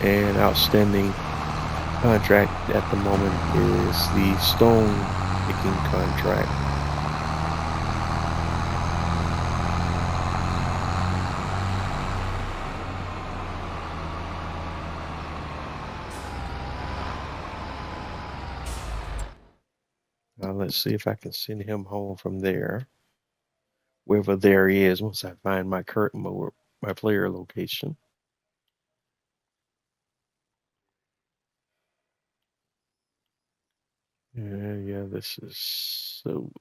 and outstanding contract at the moment is the stone picking contract. Now let's see if I can send him home from there. Wherever there he is, once I find my my player location. Yeah, this is so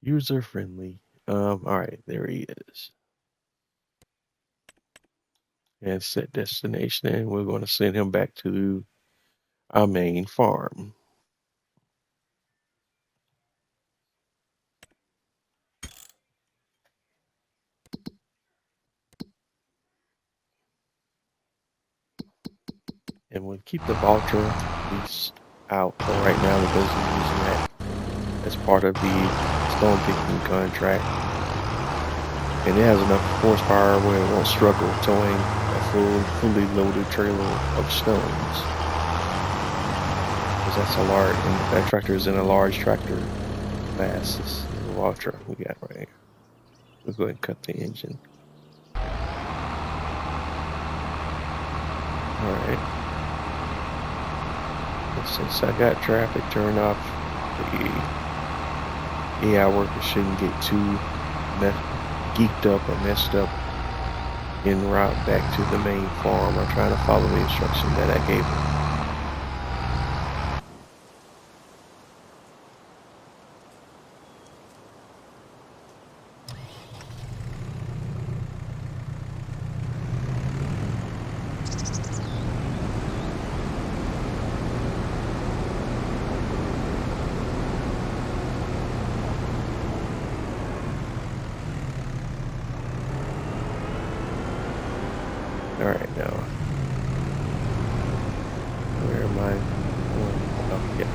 user friendly. All right, there he is. And set destination, and we're going to send him back to our main farm. And we'll keep the Valtra piece out for right now because we're using that as part of the stone picking contract. And it has enough horsepower where it won't struggle towing a fully loaded trailer of stones. Because that's a large, and that tractor is in a large tractor class. This is the Valtra we got right here. We'll go ahead and cut the engine. Alright. Since I got traffic turned off, the AI worker shouldn't get too geeked up or messed up en route back to the main farm. I'm trying to follow the instruction that I gave him. All right, now where am I? Oh, yeah.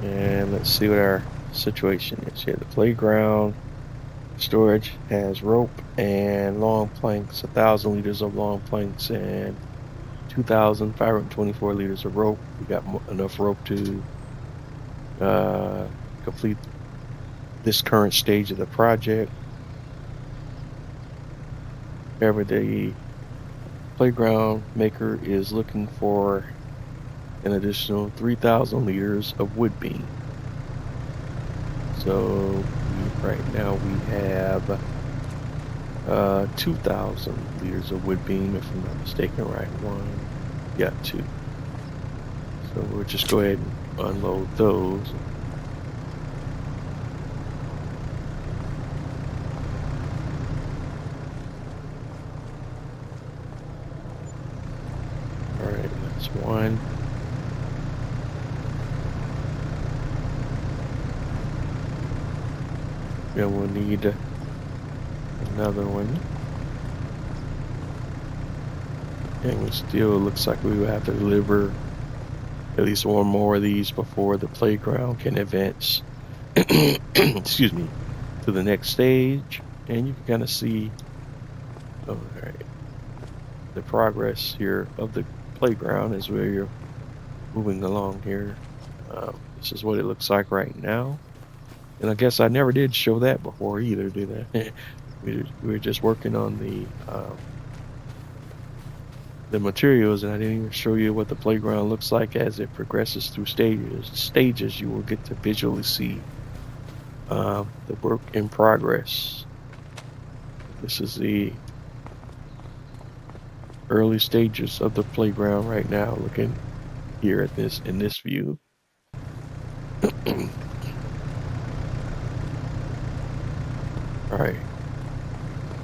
And let's see what our situation is here. The playground storage has rope and long planks, 1,000 liters of long planks and 2,524 liters of rope. We got enough rope to complete this current stage of the project. However, the playground maker is looking for an additional 3,000 liters of wood beam. So right now we have 2,000 liters of wood beam, if I'm not mistaken. Right, two. So we'll just go ahead and unload those. All right, that's one. Then we'll need another one. And it still looks like we will have to deliver at least one more of these before the playground can advance excuse me, to the next stage. And you can kind of see the progress here of the playground as we're moving along here. This is what it looks like right now. And I guess I never did show that before either, did I? we were just working on the materials, and I didn't even show you what the playground looks like as it progresses through stages. You will get to visually see the work in progress. This is the early stages of the playground right now, looking here at this in this view. All right,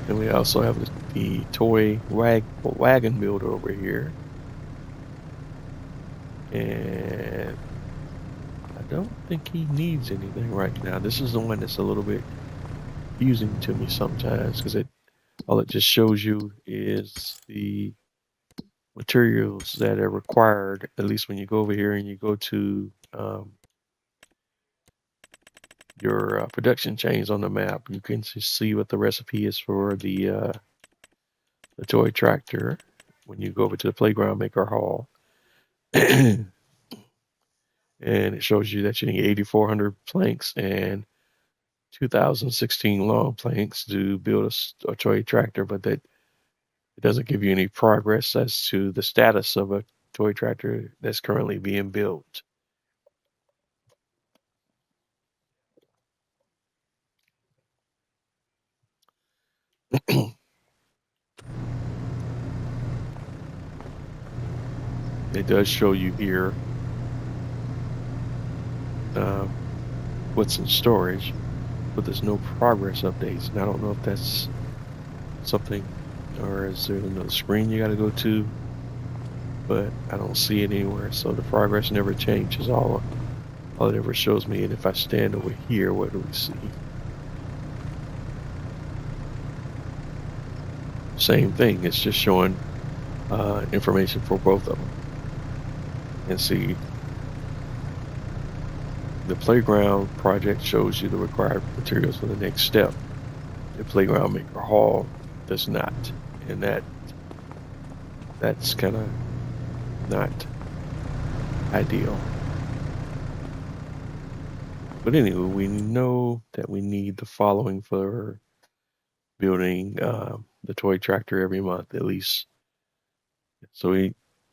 and we also have the toy wagon builder over here, and I don't think he needs anything right now. This is the one that's a little bit confusing to me sometimes, because all it just shows you is the materials that are required, at least when you go over here and you go to your production chains on the map. You can just see what the recipe is for the toy tractor when you go over to the playground maker hall. And it shows you that you need 8,400 planks and 2,016 long planks to build a toy tractor, but that it doesn't give you any progress as to the status of a toy tractor that's currently being built. It does show you here what's in storage, but there's no progress updates. And I don't know if that's something, or is there another screen you got to go to, but I don't see it anywhere. So the progress never changes. All it ever shows me, and if I stand over here, what do we see? Same thing. It's just showing information for both of them. And see, the playground project shows you the required materials for the next step. The playground maker hall does not, and that's kind of not ideal. But anyway, we know that we need the following for building the toy tractor every month at least. So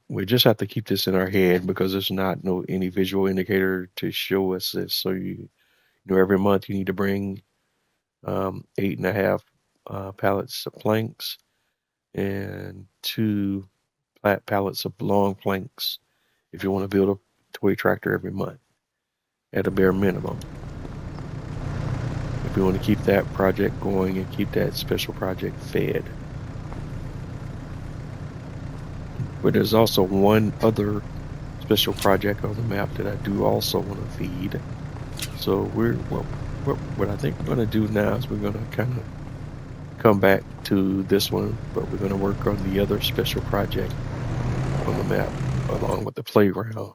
we just have to keep this in our head, because there's not any visual indicator to show us this. So you know every month you need to bring 8.5 pallets of planks and 2 flat pallets of long planks if you want to build a toy tractor every month at a bare minimum. If we want to keep that project going and keep that special project fed. But there's also one other special project on the map that I do also want to feed. So what I think we're going to do now is we're going to kind of come back to this one, but we're going to work on the other special project on the map along with the playground,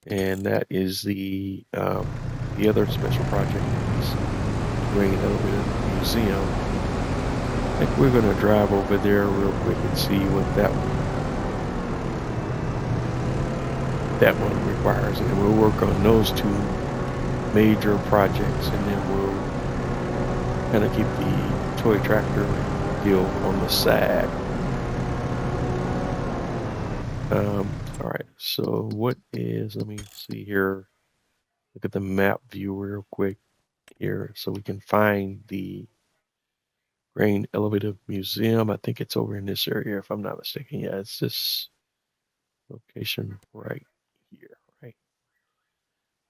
and that is the other special project is Green Elevator Museum. I think we're going to drive over there real quick and see what that one requires, and then we'll work on those two major projects, and then we'll kind of keep the toy tractor deal on the side. All right, so let me see here, look at the map view real quick here so we can find the Grain Elevator Museum. I think it's over in this area if I'm not mistaken. Yeah, it's this location right here, right?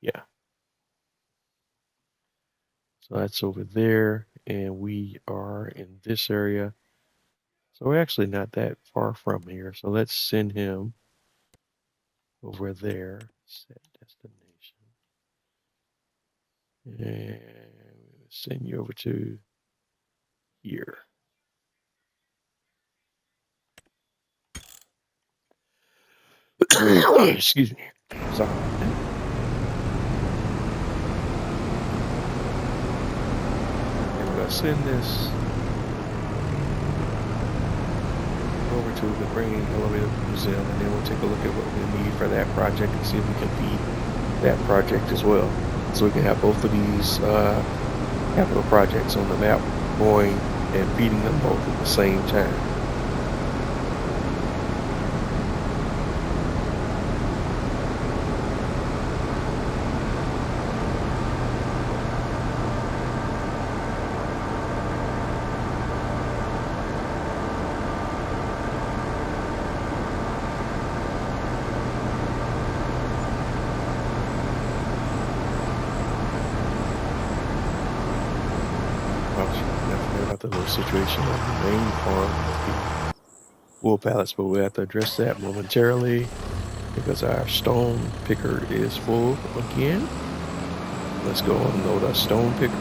Yeah. So that's over there, and we are in this area. So we're actually not that far from here. So let's send him over there. Set destination. And send you over to here. Excuse me. Sorry about that. And we're going to send this over to the Grain Elevator Museum, and then we'll take a look at what we need for that project and see if we can feed that project as well. So we can have both of these capital projects on the map going and feeding them both at the same time. The little situation on the main farm with the wool pallets, but we'll have to address that momentarily because our stone picker is full again. Let's go and load our stone picker.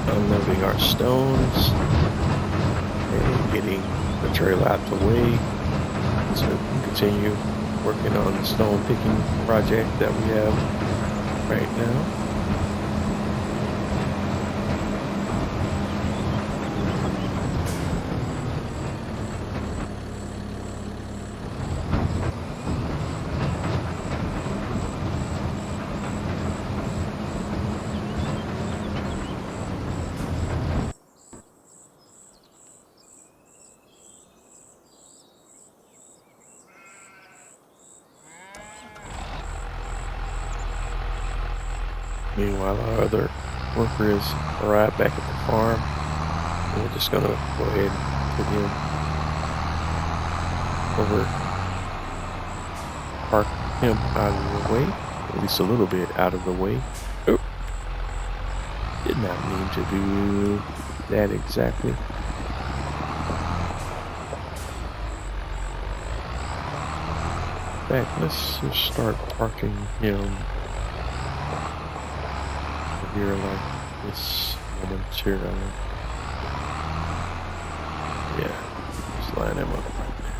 Unloading our stones and getting the trailer out the way so we can continue working on the stone picking project that we have right now. Meanwhile, our other worker is right back at the farm. And we're just gonna go ahead and put him over, park him out of the way, at least a little bit out of the way. Oh, did not mean to do that exactly. In fact, let's just start parking him here like this momentarily. Yeah, just line him up right there.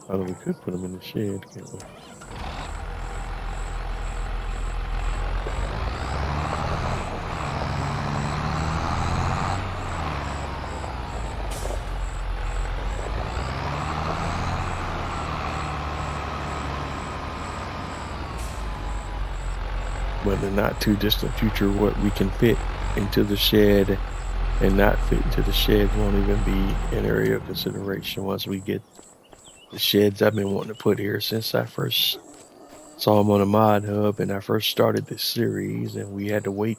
Although we could put him in the shed, can't we? But in the not too distant future, what we can fit into the shed and not fit into the shed won't even be an area of consideration once we get the sheds I've been wanting to put here since I first saw them on the mod hub and I first started this series, and we had to wait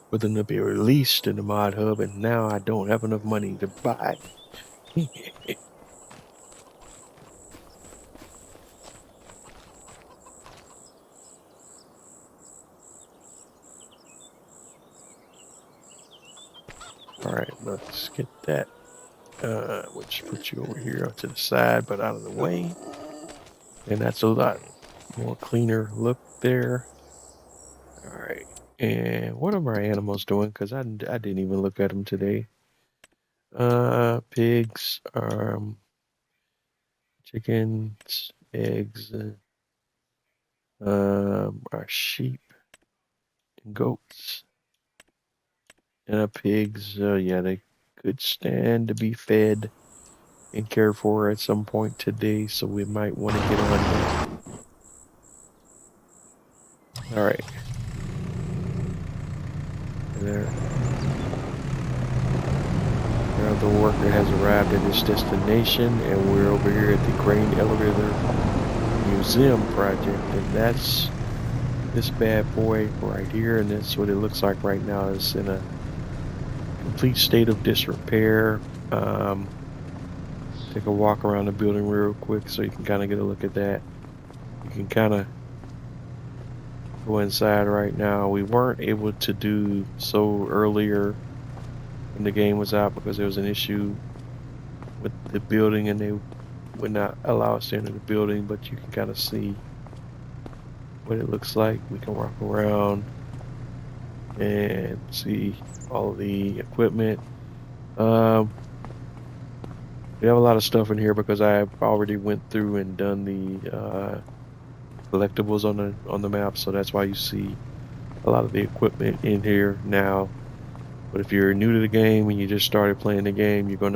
for them to be released in the mod hub, and now I don't have enough money to buy. All right, let's get that. Which puts you over here to the side, but out of the way. And that's a lot more cleaner look there. All right. And what are my animals doing? Because I didn't even look at them today. Pigs, chickens, eggs, our sheep and goats. And our pigs, yeah, they could stand to be fed and cared for at some point today, so we might want to get on that. All right. There. Now the worker has arrived at his destination, and we're over here at the Grain Elevator Museum project, and that's this bad boy right here, and that's what it looks like right now. It's in a complete state of disrepair. Take a walk around the building real quick so you can kind of get a look at that. You can kind of go inside right now. We weren't able to do so earlier when the game was out because there was an issue with the building and they would not allow us to enter the building, but you can kind of see what it looks like. We can walk around and see all of the equipment. We have a lot of stuff in here because I already went through and done the collectibles on the map, so that's why you see a lot of the equipment in here now. But if you're new to the game and you just started playing the game, you would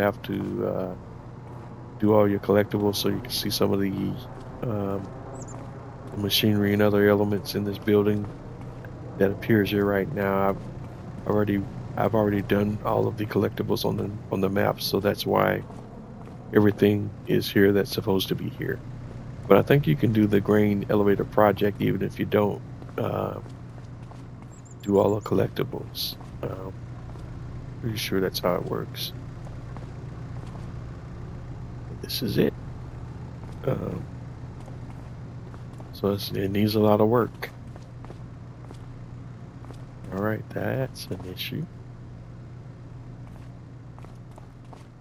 have to do all your collectibles so you can see some of the machinery and other elements in this building that appears here right now. I've already done all of the collectibles on the map, so that's why everything is here that's supposed to be here. But I think you can do the Grain Elevator project even if you don't do all the collectibles. Pretty sure that's how it works. This is it. So it needs a lot of work. All right, that's an issue.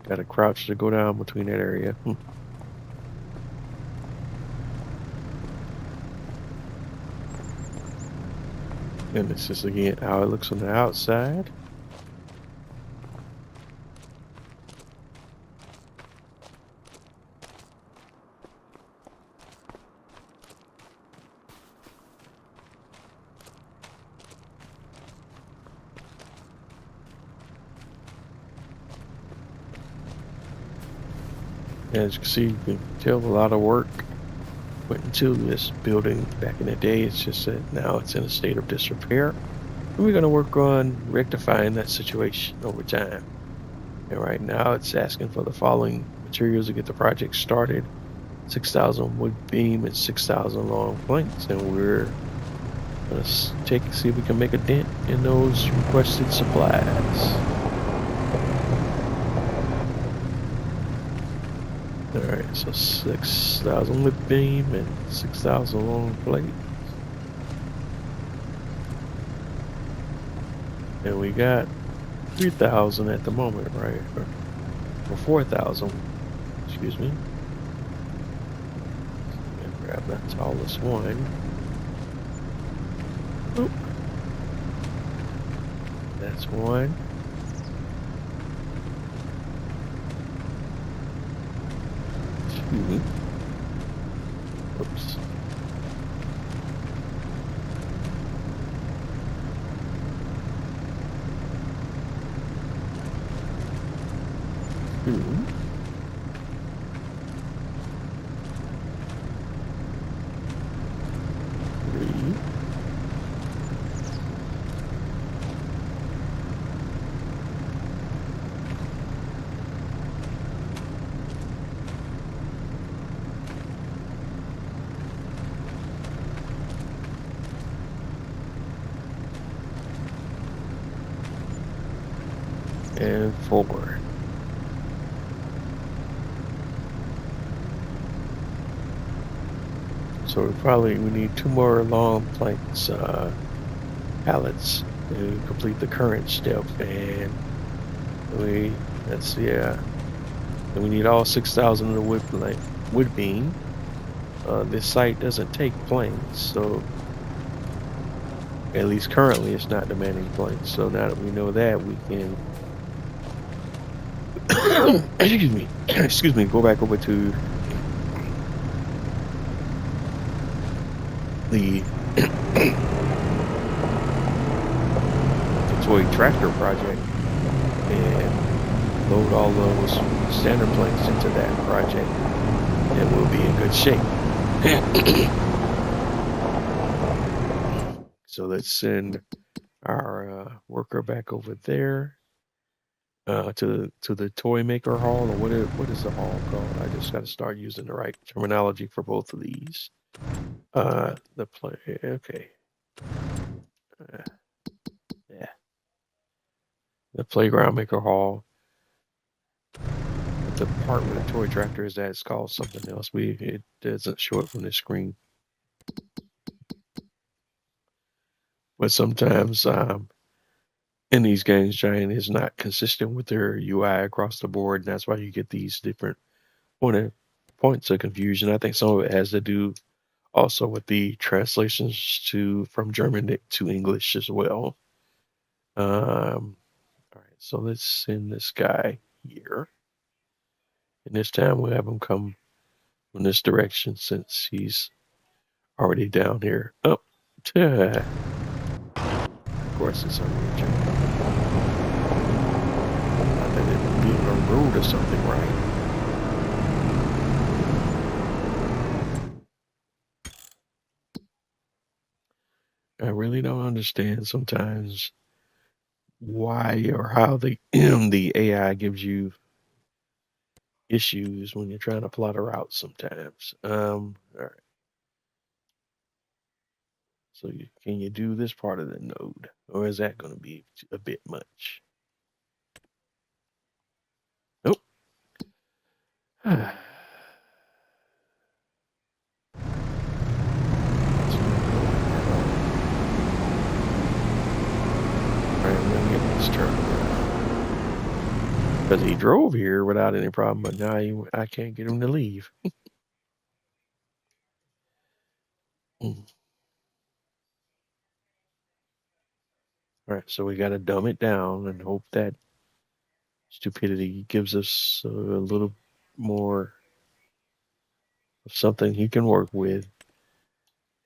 Got to crouch to go down between that area. And this is again how it looks on the outside. As you can see, you can tell a lot of work went into this building back in the day. It's just that now it's in a state of disrepair. And we're going to work on rectifying that situation over time. And right now it's asking for the following materials to get the project started: 6,000 wood beam and 6,000 long planks. And we're going to see if we can make a dent in those requested supplies. Alright, so 6,000 wood beam and 6,000 long plates. And we got 3,000 at the moment, right? Or 4,000, excuse me. So grab that tallest one. Oop. That's one. Oops. Two. Three. 4. and 4. So we need 2 more long planks, pallets to complete the current step, and yeah. And we need all 6,000 of the wood beam. This site doesn't take planks, so at least currently it's not demanding planks. So now that we know that, we can excuse me, go back over to the toy tractor project and load all those standard planks into that project, and we'll be in good shape. So let's send our worker back over there to the toy maker hall, or what is the hall called? I just got to start using the right terminology for both of these. Okay. Yeah. The playground maker hall. The part where the toy tractor is at is called something else. It doesn't show up on the screen. But sometimes in these games, Giant is not consistent with their UI across the board, and that's why you get these different points of confusion. I think some of it has to do also with the translations from German to English as well. All right, so let's send this guy here. And this time we'll have him come in this direction since he's already down here. Oh, of course it's on the agenda. Not that it would be on a road or something, right? I really don't understand sometimes why or how the the AI gives you issues when you're trying to plot a route sometimes. All right. So can you do this part of the node, or is that going to be a bit much? Nope. Turn around. Because he drove here without any problem, but now I can't get him to leave. All right, so we got to dumb it down and hope that stupidity gives us a little more of something he can work with.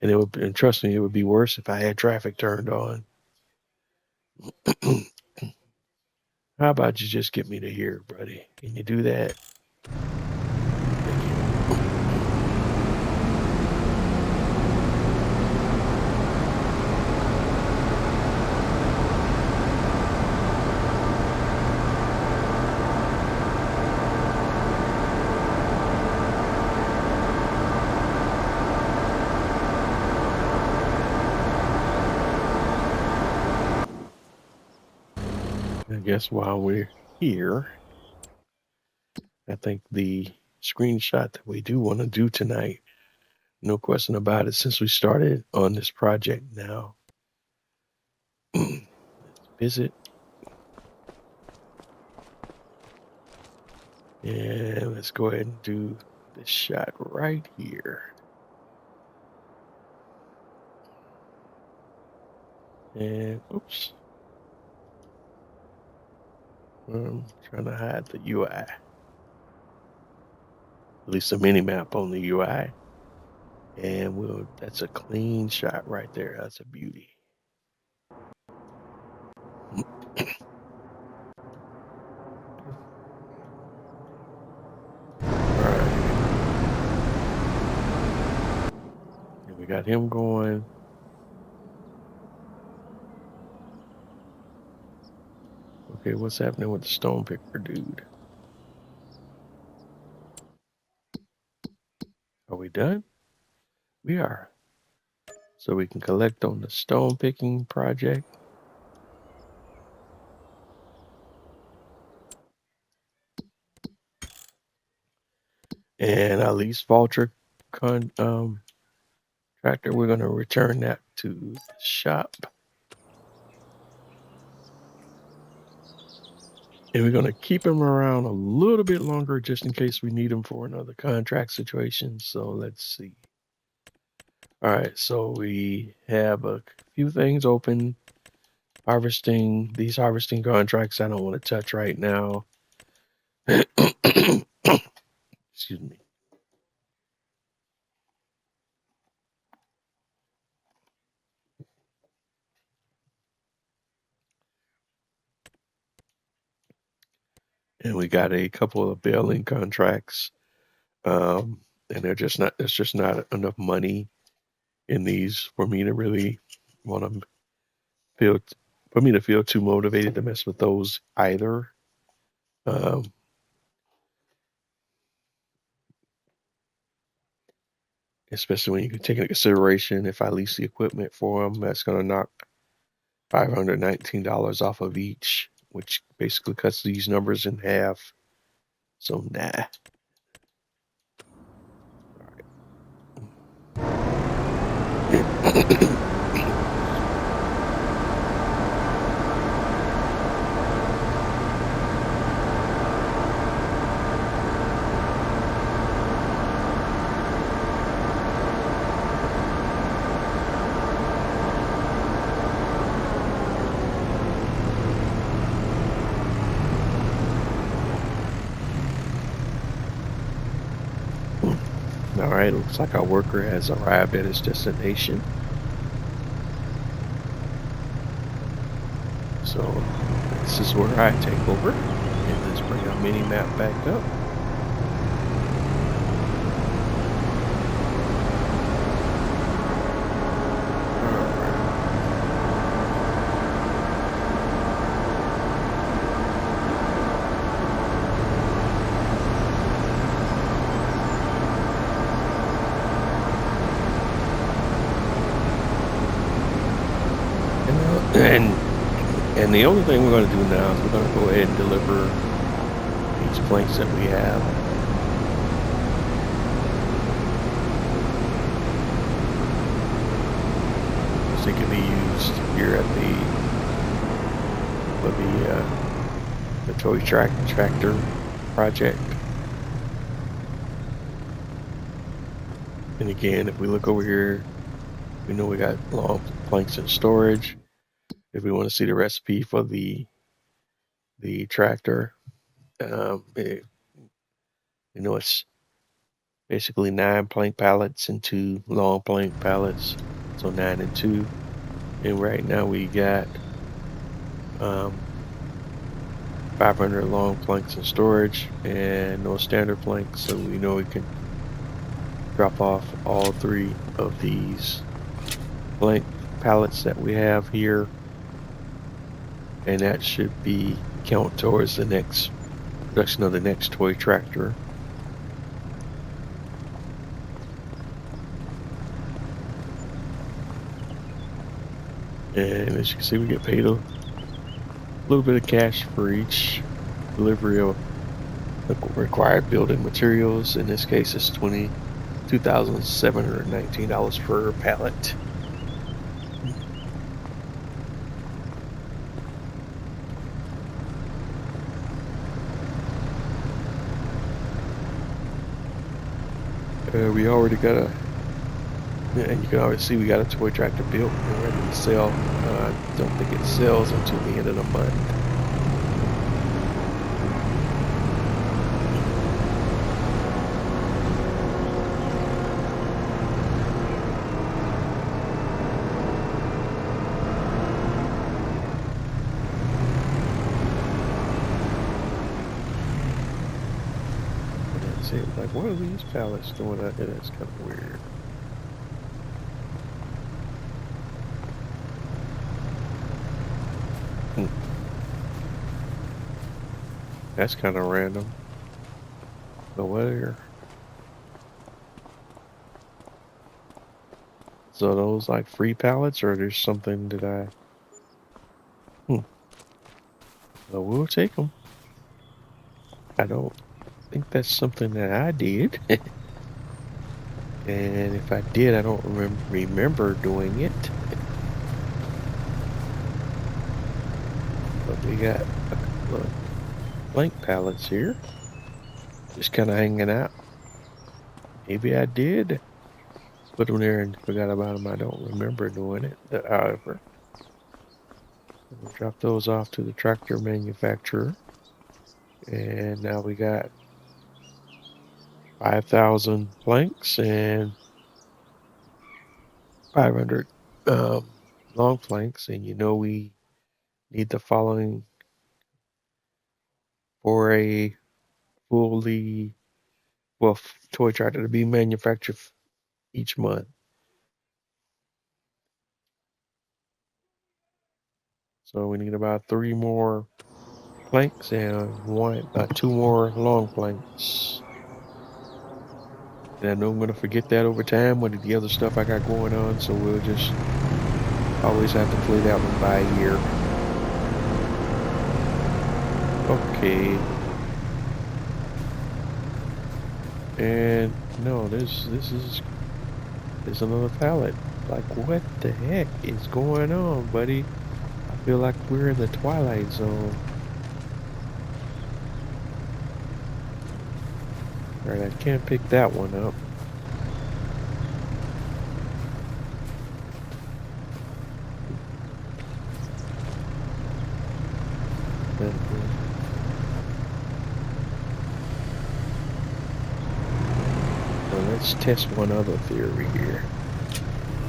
And trust me, it would be worse if I had traffic turned on. How about you just get me to here, buddy? Can you do that? Thank you. I guess while we're here, I think the screenshot that we do want to do tonight, no question about it, since we started on this project now. Let's visit. And let's go ahead and do this shot right here. And oops. I'm trying to hide the UI. At least a mini map on the UI. And that's a clean shot right there. That's a beauty. Alright. And we got him going. Okay, what's happening with the stone picker dude? Are we done? We are. So we can collect on the stone picking project. And our lease voucher tractor, we're going to return that to the shop. And we're going to keep him around a little bit longer just in case we need him for another contract situation. So let's see. All right, so we have a few things open. These harvesting contracts I don't want to touch right now. Excuse me. And we got a couple of baling contracts. And there's just not enough money in these for me to really want to feel too motivated to mess with those either. Um, Especially when you can take into consideration if I lease the equipment for them, that's going to knock $519 off of each, which basically cuts these numbers in half. So nah. All right, looks like our worker has arrived at his destination. So this is where I take over. And let's bring our mini map back up. And the only thing we're going to do now is we're going to go ahead and deliver these planks that we have. So they can be used here at the toy tractor project. And again, if we look over here, we know we got long planks in storage. If we want to see the recipe for the tractor, it's basically 9 plank pallets and 2 long plank pallets, so 9 and 2. And right now we got 500 long planks in storage and no standard planks, so we know we can drop off all 3 of these plank pallets that we have here, and that should be count towards the next production of the next toy tractor. And as you can see, we get paid a little bit of cash for each delivery of the required building materials. In this case, it's $22,719 per pallet. We already got and you can already see we got a toy tractor built and ready to sell. I don't think it sells until the end of the month. That's it. Like, what are these pallets doing out there? That's kind of weird. That's kind of random. But where? So those like free pallets, or there's something that I? Well, we'll take them. I don't think that's something that I did. And if I did, I don't remember doing it. But we got a couple of blank pallets here, just kind of hanging out. Maybe I did put them there and forgot about them. I don't remember doing it. However, we'll drop those off to the tractor manufacturer. And now we got 5,000 planks and 500 long planks. And we need the following for a fully, well, toy tractor to be manufactured each month. So we need about 3 more planks and two more long planks. And I know I'm gonna forget that over time with the other stuff I got going on, so we'll just always have to play that one by ear. Okay. And no, there's another pallet. Like, what the heck is going on, buddy? I feel like we're in the Twilight Zone. Alright, I can't pick that one up. Well, let's test one other theory here.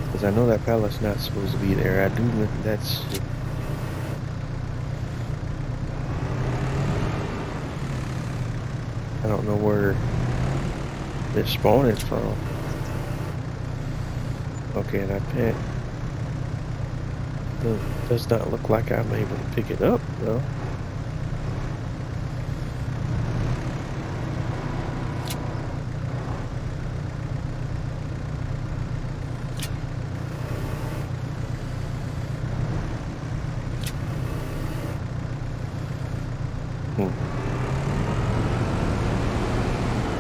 Because I know that pallet's not supposed to be there. I do know that's... I don't know where they're spawning from. Okay, and I can't... Does not look like I'm able to pick it up, though.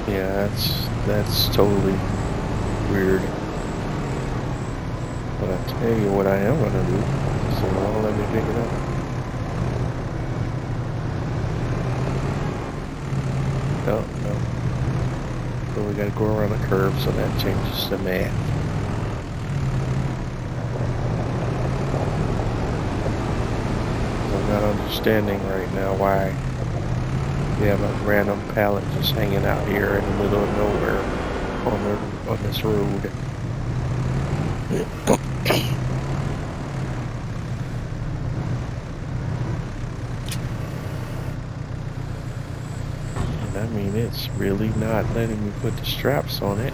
Yeah, that's totally weird. But I tell you what I am gonna do. So I'll let me pick it up. Oh no. So we gotta go around the curve, so that changes the math. I'm not understanding right now why we have a random pallet just hanging out here in the middle of nowhere on this road. And I mean, it's really not letting me put the straps on it.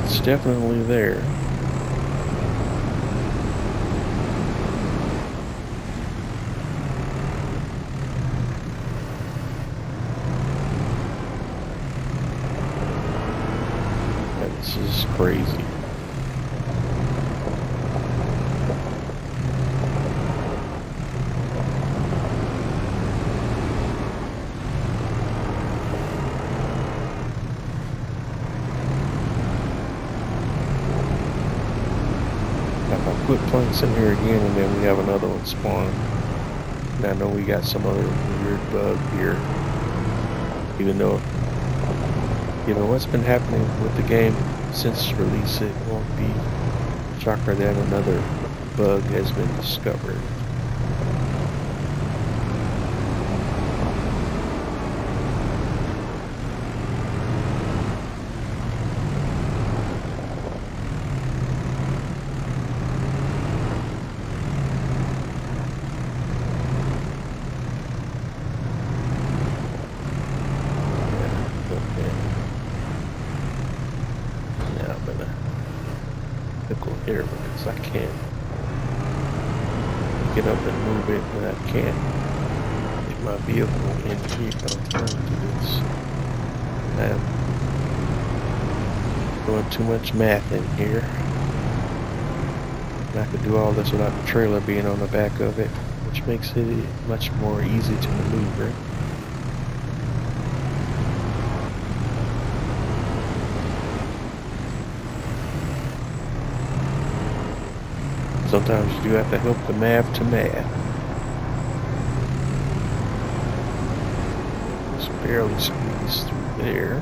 It's definitely there. This is crazy. If I put planks in here again and then we have another one spawn. And I know we got some other weird bug here. Even though, what's been happening with the game since release, it won't be shocker that another bug has been discovered. Here we go. because I can't get up and move it, but I can't get my vehicle in here. I'm trying to do this. I'm doing too much math in here. And I could do all this without the trailer being on the back of it, which makes it much more easy to maneuver. Sometimes you do have to help the math to math. Just barely squeeze through there.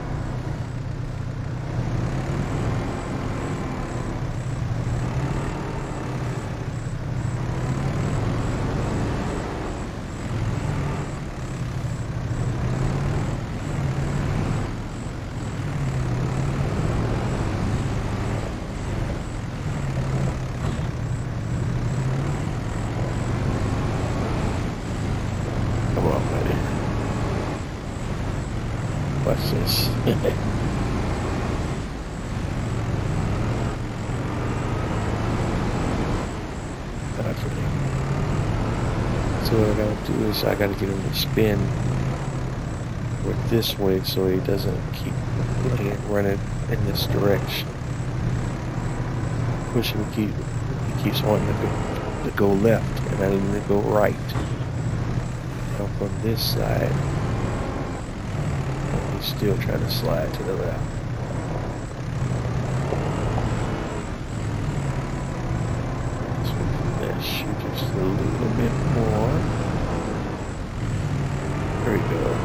Watch this. So what I gotta do is I gotta get him to spin with this way so he doesn't keep running in this direction. Push him, he keeps wanting to go left and I need to go right. Now from this side, he's still trying to slide to the left. So let's shoot just a little bit more. There we go.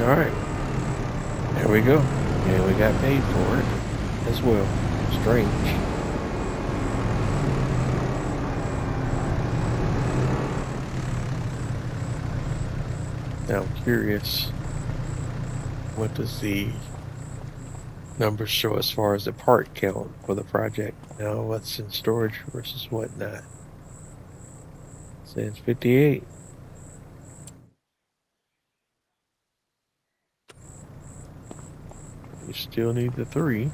All right, there we go. And we got paid for it as well. Strange. Now I'm curious, what does the numbers show as far as the part count for the project? Now what's in storage versus whatnot? It says 58. You still need the 3.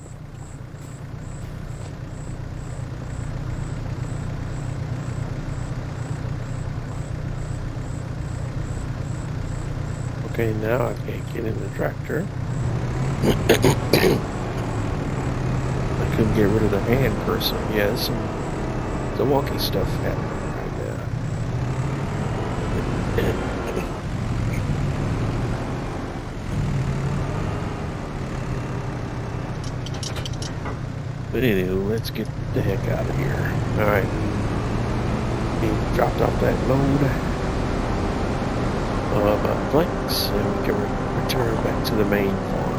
Okay, now I can't get in the tractor. I couldn't get rid of the hand cursor. Yeah, there's some wonky stuff happening right now. But anyway, let's get the heck out of here. Alright. He dropped off that load of planks, and we can return back to the main farm.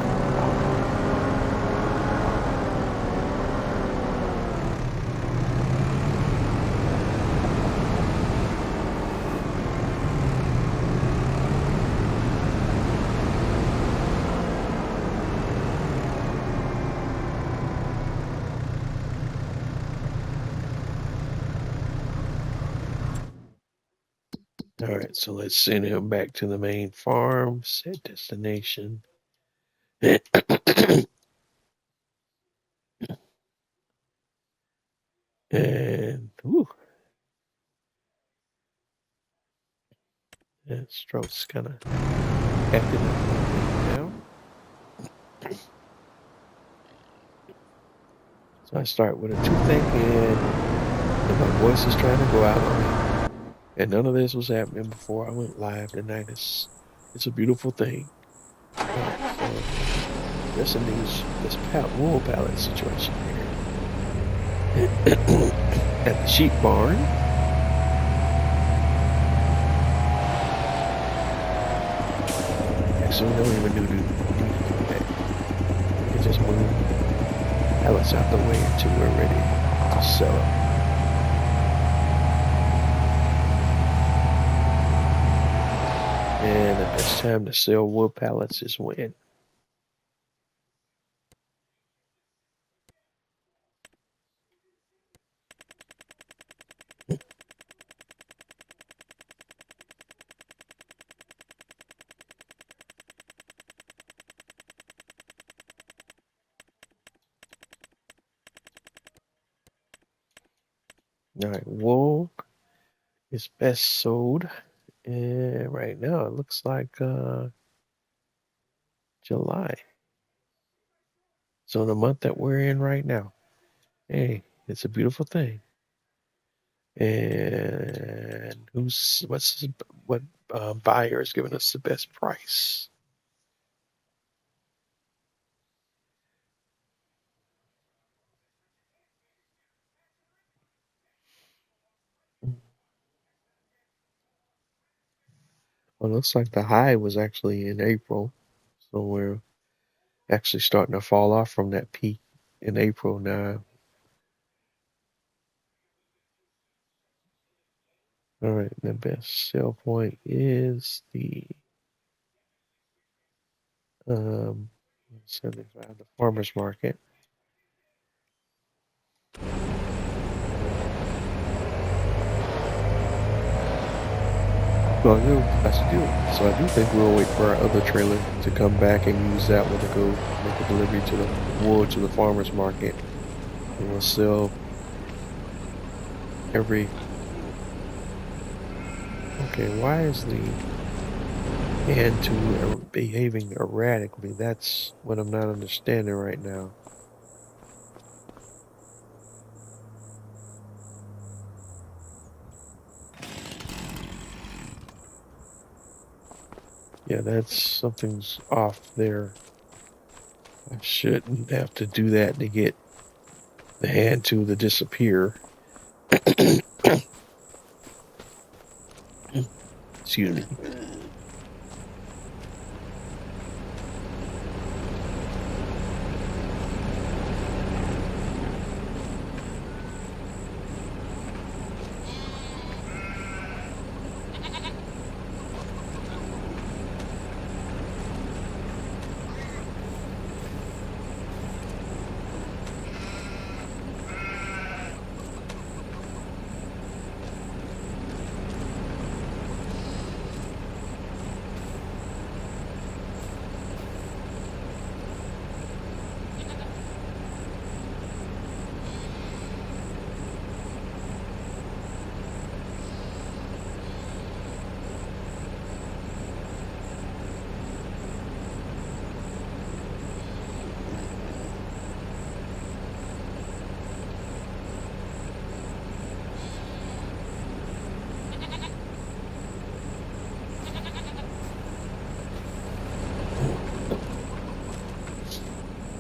All right, so let's send him back to the main farm, set destination. And, ooh. That stroke's kind of acting up now. So I start with a toothache and my voice is trying to go out on me. And none of this was happening before I went live tonight. It's a beautiful thing. Right, so this wool pallet situation here at the sheep barn. Actually, we don't even need to do that. We can just move pallets out the way until we're ready to sell them. And the best time to sell wood pallets is when? All right, wool is best sold. And right now it looks like July. So the month that we're in right now. Hey, it's a beautiful thing. And what buyer is giving us the best price? Well, it looks like the high was actually in April, so we're actually starting to fall off from that peak in April now. All right, the best sell point is the 75, the farmers market. So I do think we'll wait for our other trailer to come back and use that one to go make a delivery to the wood to the farmers market. And we'll sell every. Okay, why is the hand tool behaving erratically? That's what I'm not understanding right now. Yeah, that's something's off there. I shouldn't have to do that to get the hand tool to disappear. Excuse me.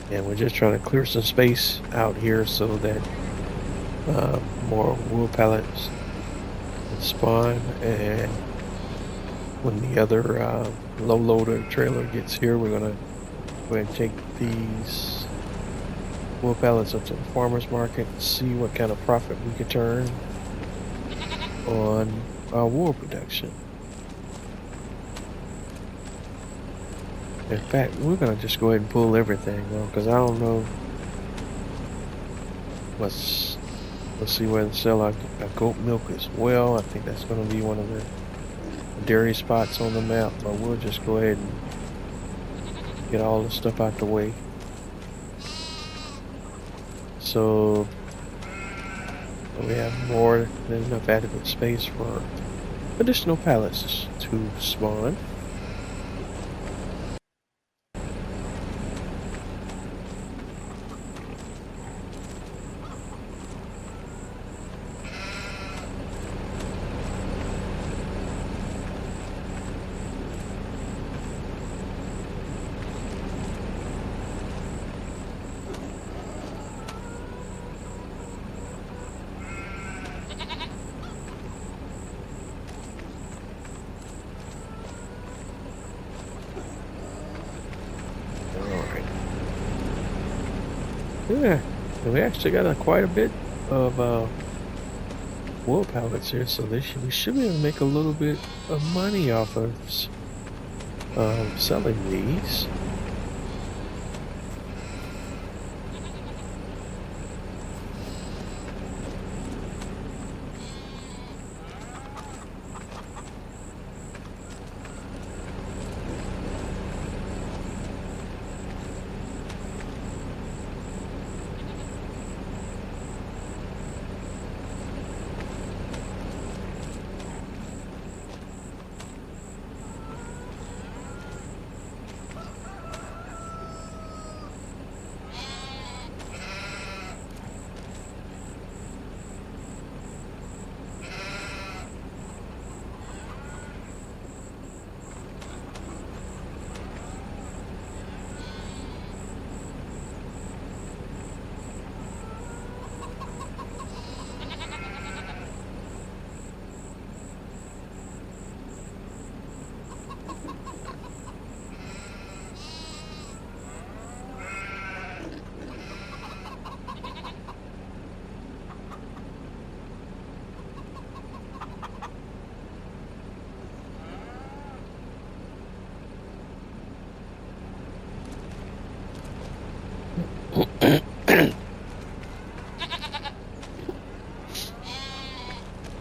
And we're just trying to clear some space out here so that more wool pallets can spawn. And when the other low loader trailer gets here, we're gonna go ahead and take these wool pallets up to the farmers market and see what kind of profit we can turn on our wool production. In fact, we're gonna just go ahead and pull everything though, because I don't know. Let's see where to sell our goat milk as well. I think that's gonna be one of the dairy spots on the map, but we'll just go ahead and get all the stuff out the way. So we have more than enough adequate space for additional pallets to spawn. Yeah, and we actually got quite a bit of wool pallets here, so we should be able to make a little bit of money off of selling these.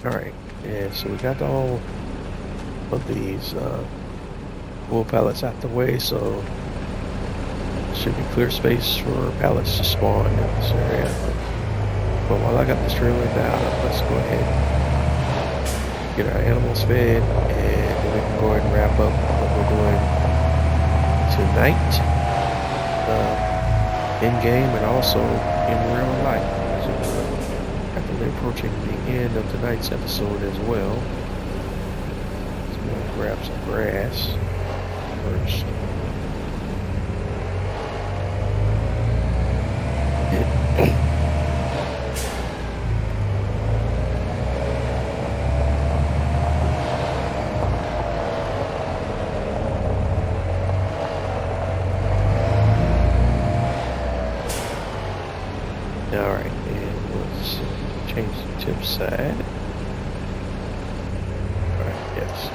All right, yeah, so we got all of these wool pallets out the way, so should be clear space for pallets to spawn in this area. But while I got this trailer down, let's go ahead and get our animals fed, and then we can go ahead and wrap up what we're doing tonight, in game and also in real life, as we're rapidly approaching the end of tonight's episode as well. So I'm gonna grab some grass first. Alright, and let's change the tip side. Alright, yes.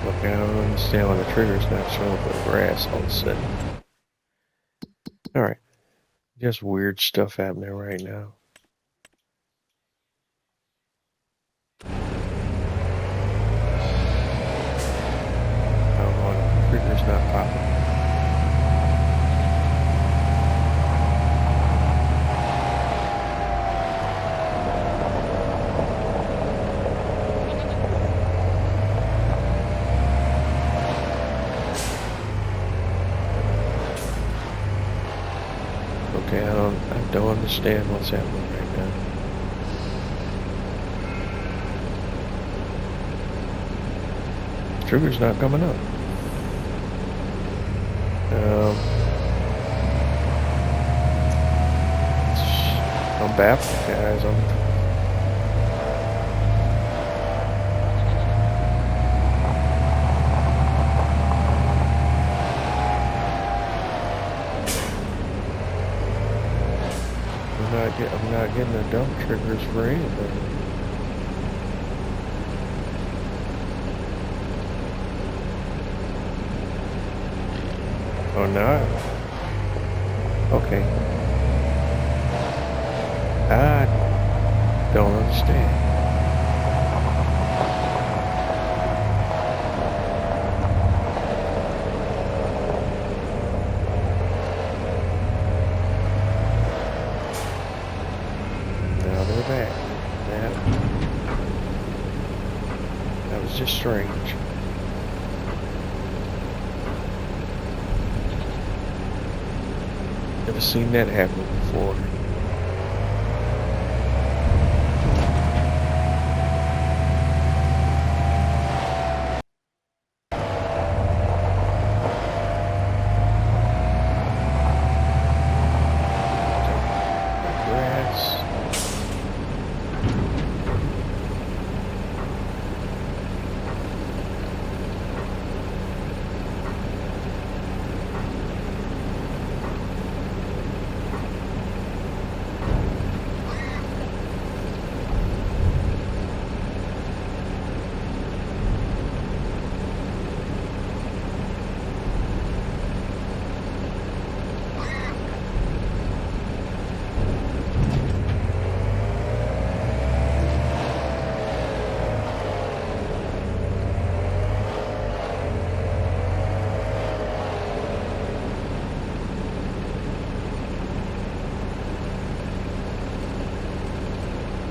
Okay, I don't understand why the trigger's not showing for the grass all of a sudden. Alright. Just weird stuff happening right now. I don't know why the trigger's not popping. Okay, I don't understand what's happening right now. Trigger's not coming up. I'm baffled, guys. I'm not getting the dump triggers for anything. Oh no. Okay. I don't understand. That was just strange. Never seen that happen before.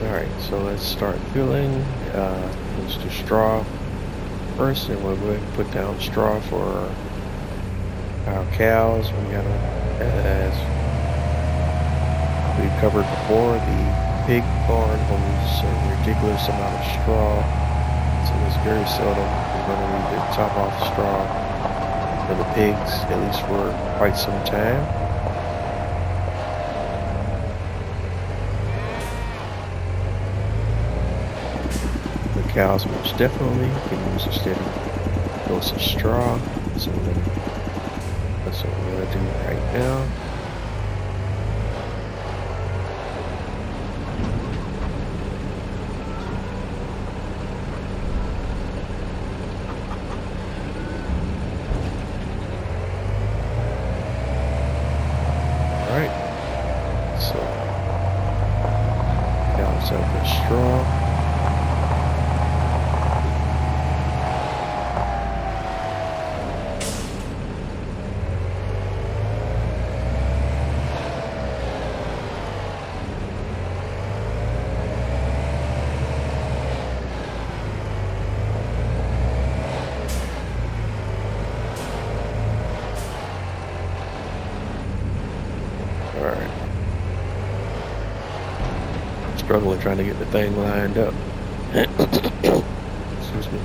Alright, so let's start filling. Let's do straw first, and we'll go ahead and put down straw for our cows. We got as we covered before, the pig barn holds a ridiculous amount of straw, so it's very seldom we're going to need to top off straw for the pigs, at least for quite some time. cows most definitely can use a steady dose of straw. So that's what we're gonna do right now. All right. So cows have the straw. All right. Struggling trying to get the thing lined up. Excuse me.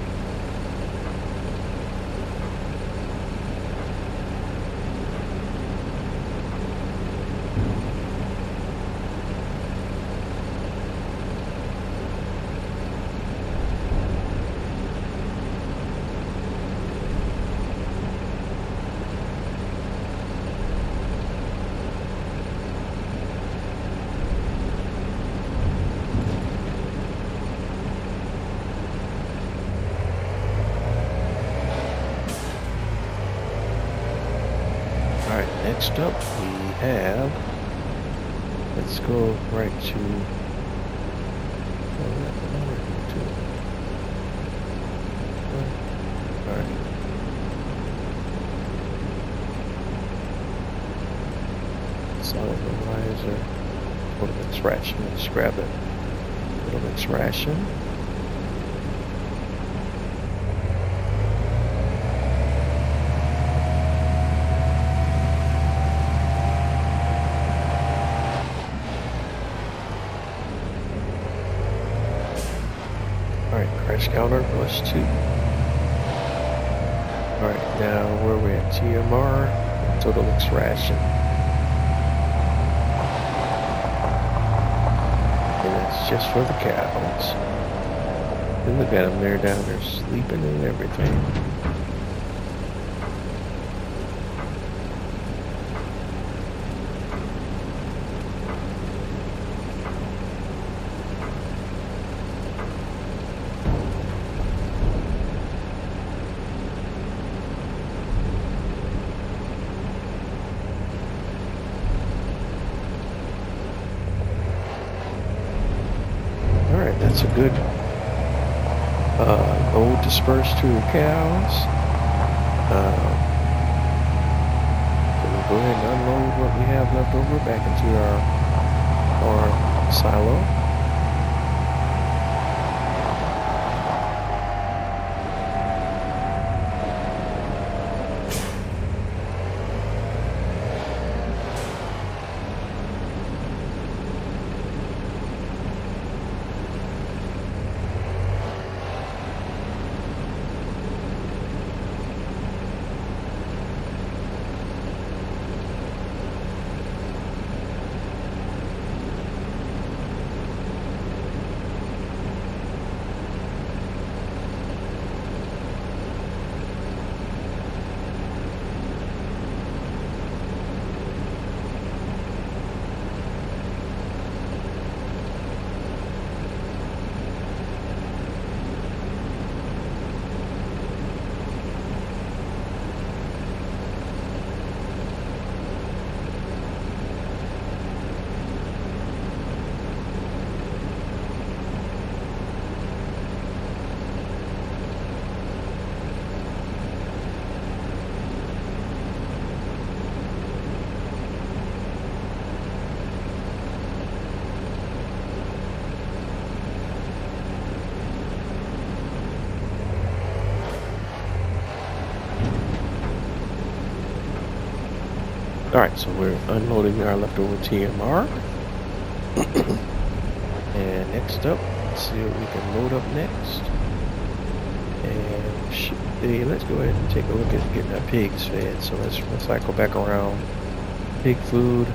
All right, next up we have, let's go right to, oh, all right. Solid fertilizer, total mix ration, let's grab it. Total mix ration. Alright, crash counter +2. Alright, now where are we at? TMR, total mix ration. And that's just for the cows. And look at them, they're down there sleeping and everything. Alright, that's a good load dispersed to the cows. So we'll go ahead and unload what we have left over back into our silo. Alright, so we're unloading our leftover TMR. And next up, let's see what we can load up next. And let's go ahead and take a look at getting our pigs fed. So let's cycle back around. Pig food.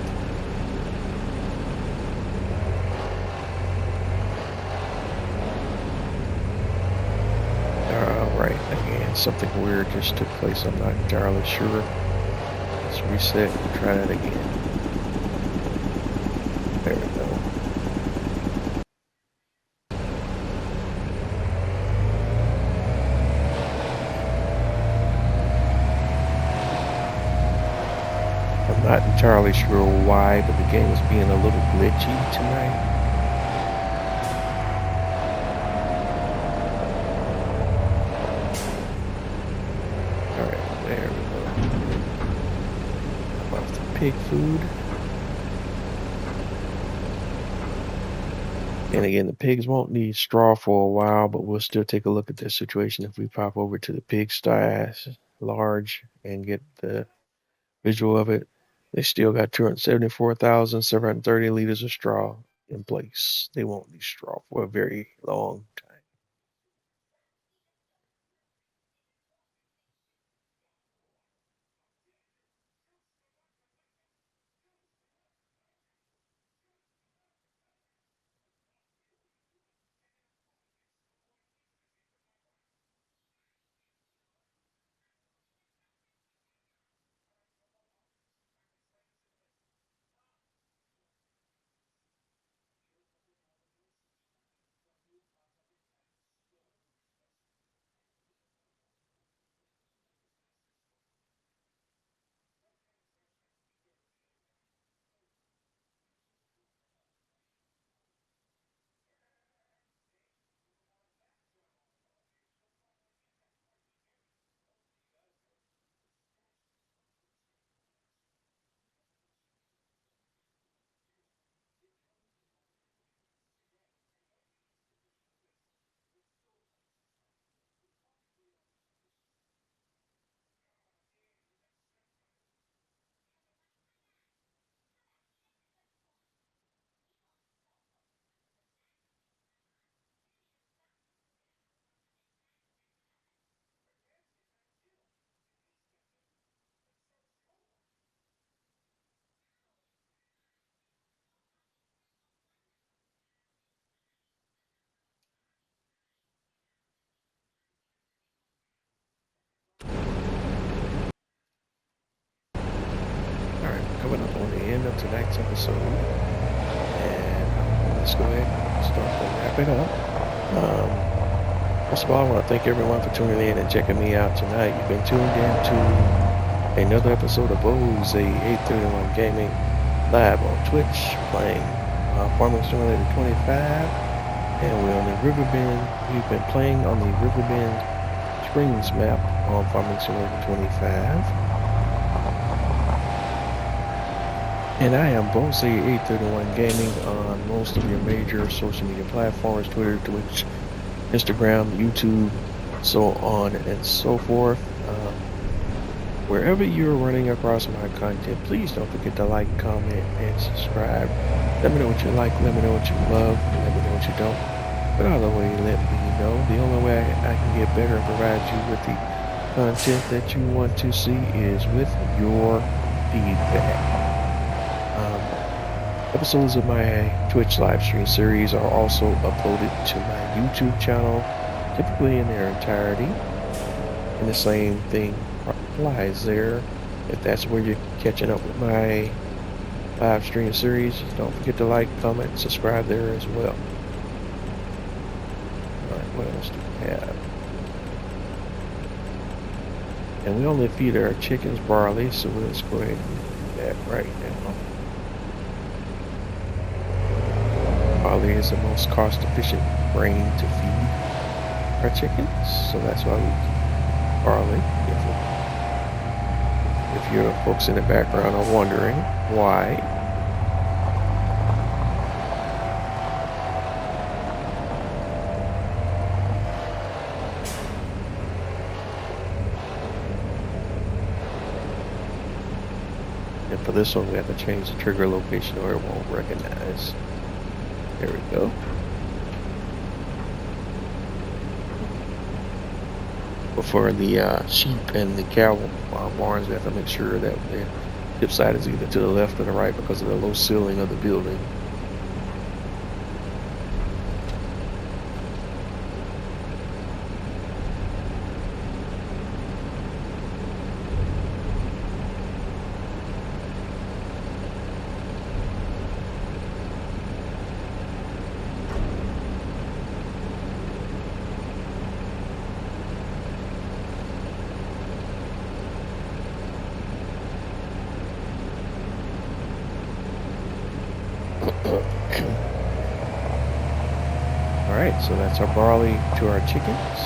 something weird just took place. I'm not entirely sure. Let's reset and try that again. There we go. I'm not entirely sure why, but the game is being a little glitchy tonight. Alright, there we go. About the pig food. And again, the pigs won't need straw for a while, but we'll still take a look at this situation if we pop over to the pigsty large and get the visual of it. They still got 274,730 liters of straw in place. They won't need straw for a very long time. Alright, coming up on the end of tonight's episode. And let's go ahead and start to wrap it up. First of all, I want to thank everyone for tuning in and checking me out tonight. You've been tuned in to another episode of Bose 831 Gaming live on Twitch, playing Farming Simulator 25. And we're on the Riverbend. We've been playing on the Riverbend Springs map on Farming Simulator 25. And I am Bose 831 Gaming on most of your major social media platforms: Twitter, Twitch, Instagram, YouTube, so on and so forth. Wherever you're running across my content, please don't forget to like, comment, and subscribe. Let me know what you like, let me know what you love, let me know what you don't. But either way, let me know. The only way I can get better and provide you with the content that you want to see is with your feedback. Episodes of my Twitch live stream series are also uploaded to my YouTube channel, typically in their entirety. And the same thing applies there. If that's where you're catching up with my live stream series, don't forget to like, comment, subscribe there as well. Alright, what else do we have? And we only feed our chickens barley, so let's go ahead and do that right now. Barley is the most cost-efficient grain to feed our chickens, so that's why we use barley. If your folks in the background are wondering why. And for this one, we have to change the trigger location or it won't recognize. There we go. But for the sheep and the cow barns, we have to make sure that the hip side is either to the left or the right because of the low ceiling of the building. All right, so that's our barley to our chickens.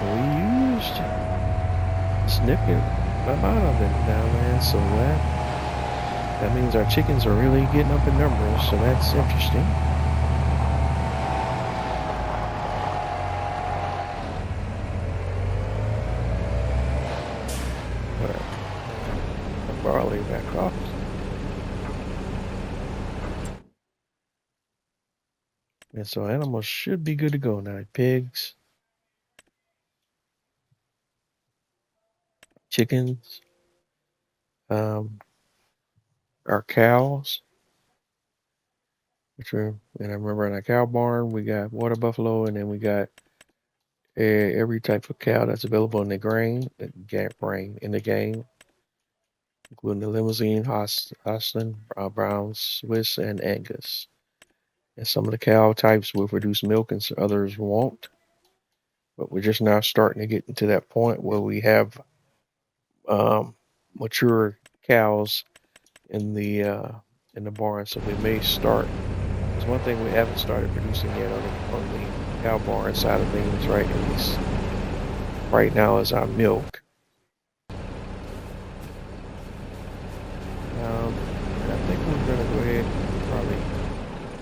We used a significant amount of it now, man. So that means our chickens are really getting up in numbers. So that's interesting. All right, the barley back off. And so animals should be good to go now. Pigs, chickens, our cows, and I remember in our cow barn we got water buffalo, and then we got every type of cow that's available in the in the game, including the Limousin, Holstein, Brown, Swiss, and Angus. And some of the cow types will produce milk, and others won't. But we're just now starting to get into that point where we have mature cows in the barn, so we may start. There's one thing we haven't started producing yet on the cow barn side of things, right? At least right now is our milk. And I think we're gonna go ahead and probably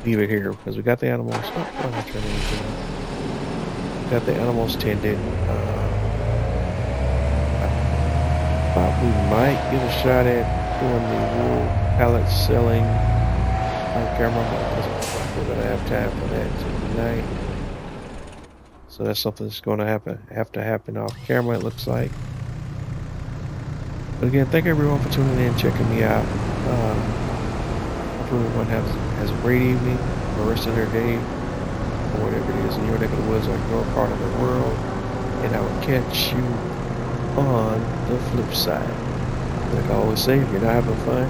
leave it here because we got the animals. We got the animals tended. I thought we might get a shot at doing the wool pallet selling on camera, but it doesn't look like we're gonna have time for that tonight. So that's something that's going to have to happen off camera, it looks like. But again, thank everyone for tuning in, checking me out. Hope everyone has a great evening, or rest of their day, or whatever it is in your neck of the woods or your part of the world. And I will catch you on the flip side. Like I always say, if you're not having fun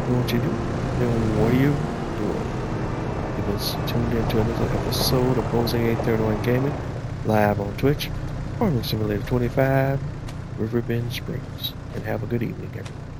doing what you do, then what are you doing? You just tuned into another episode of Posing 831 Gaming, live on Twitch, Farming Simulator 25, Riverbend Springs. And have a good evening, everyone.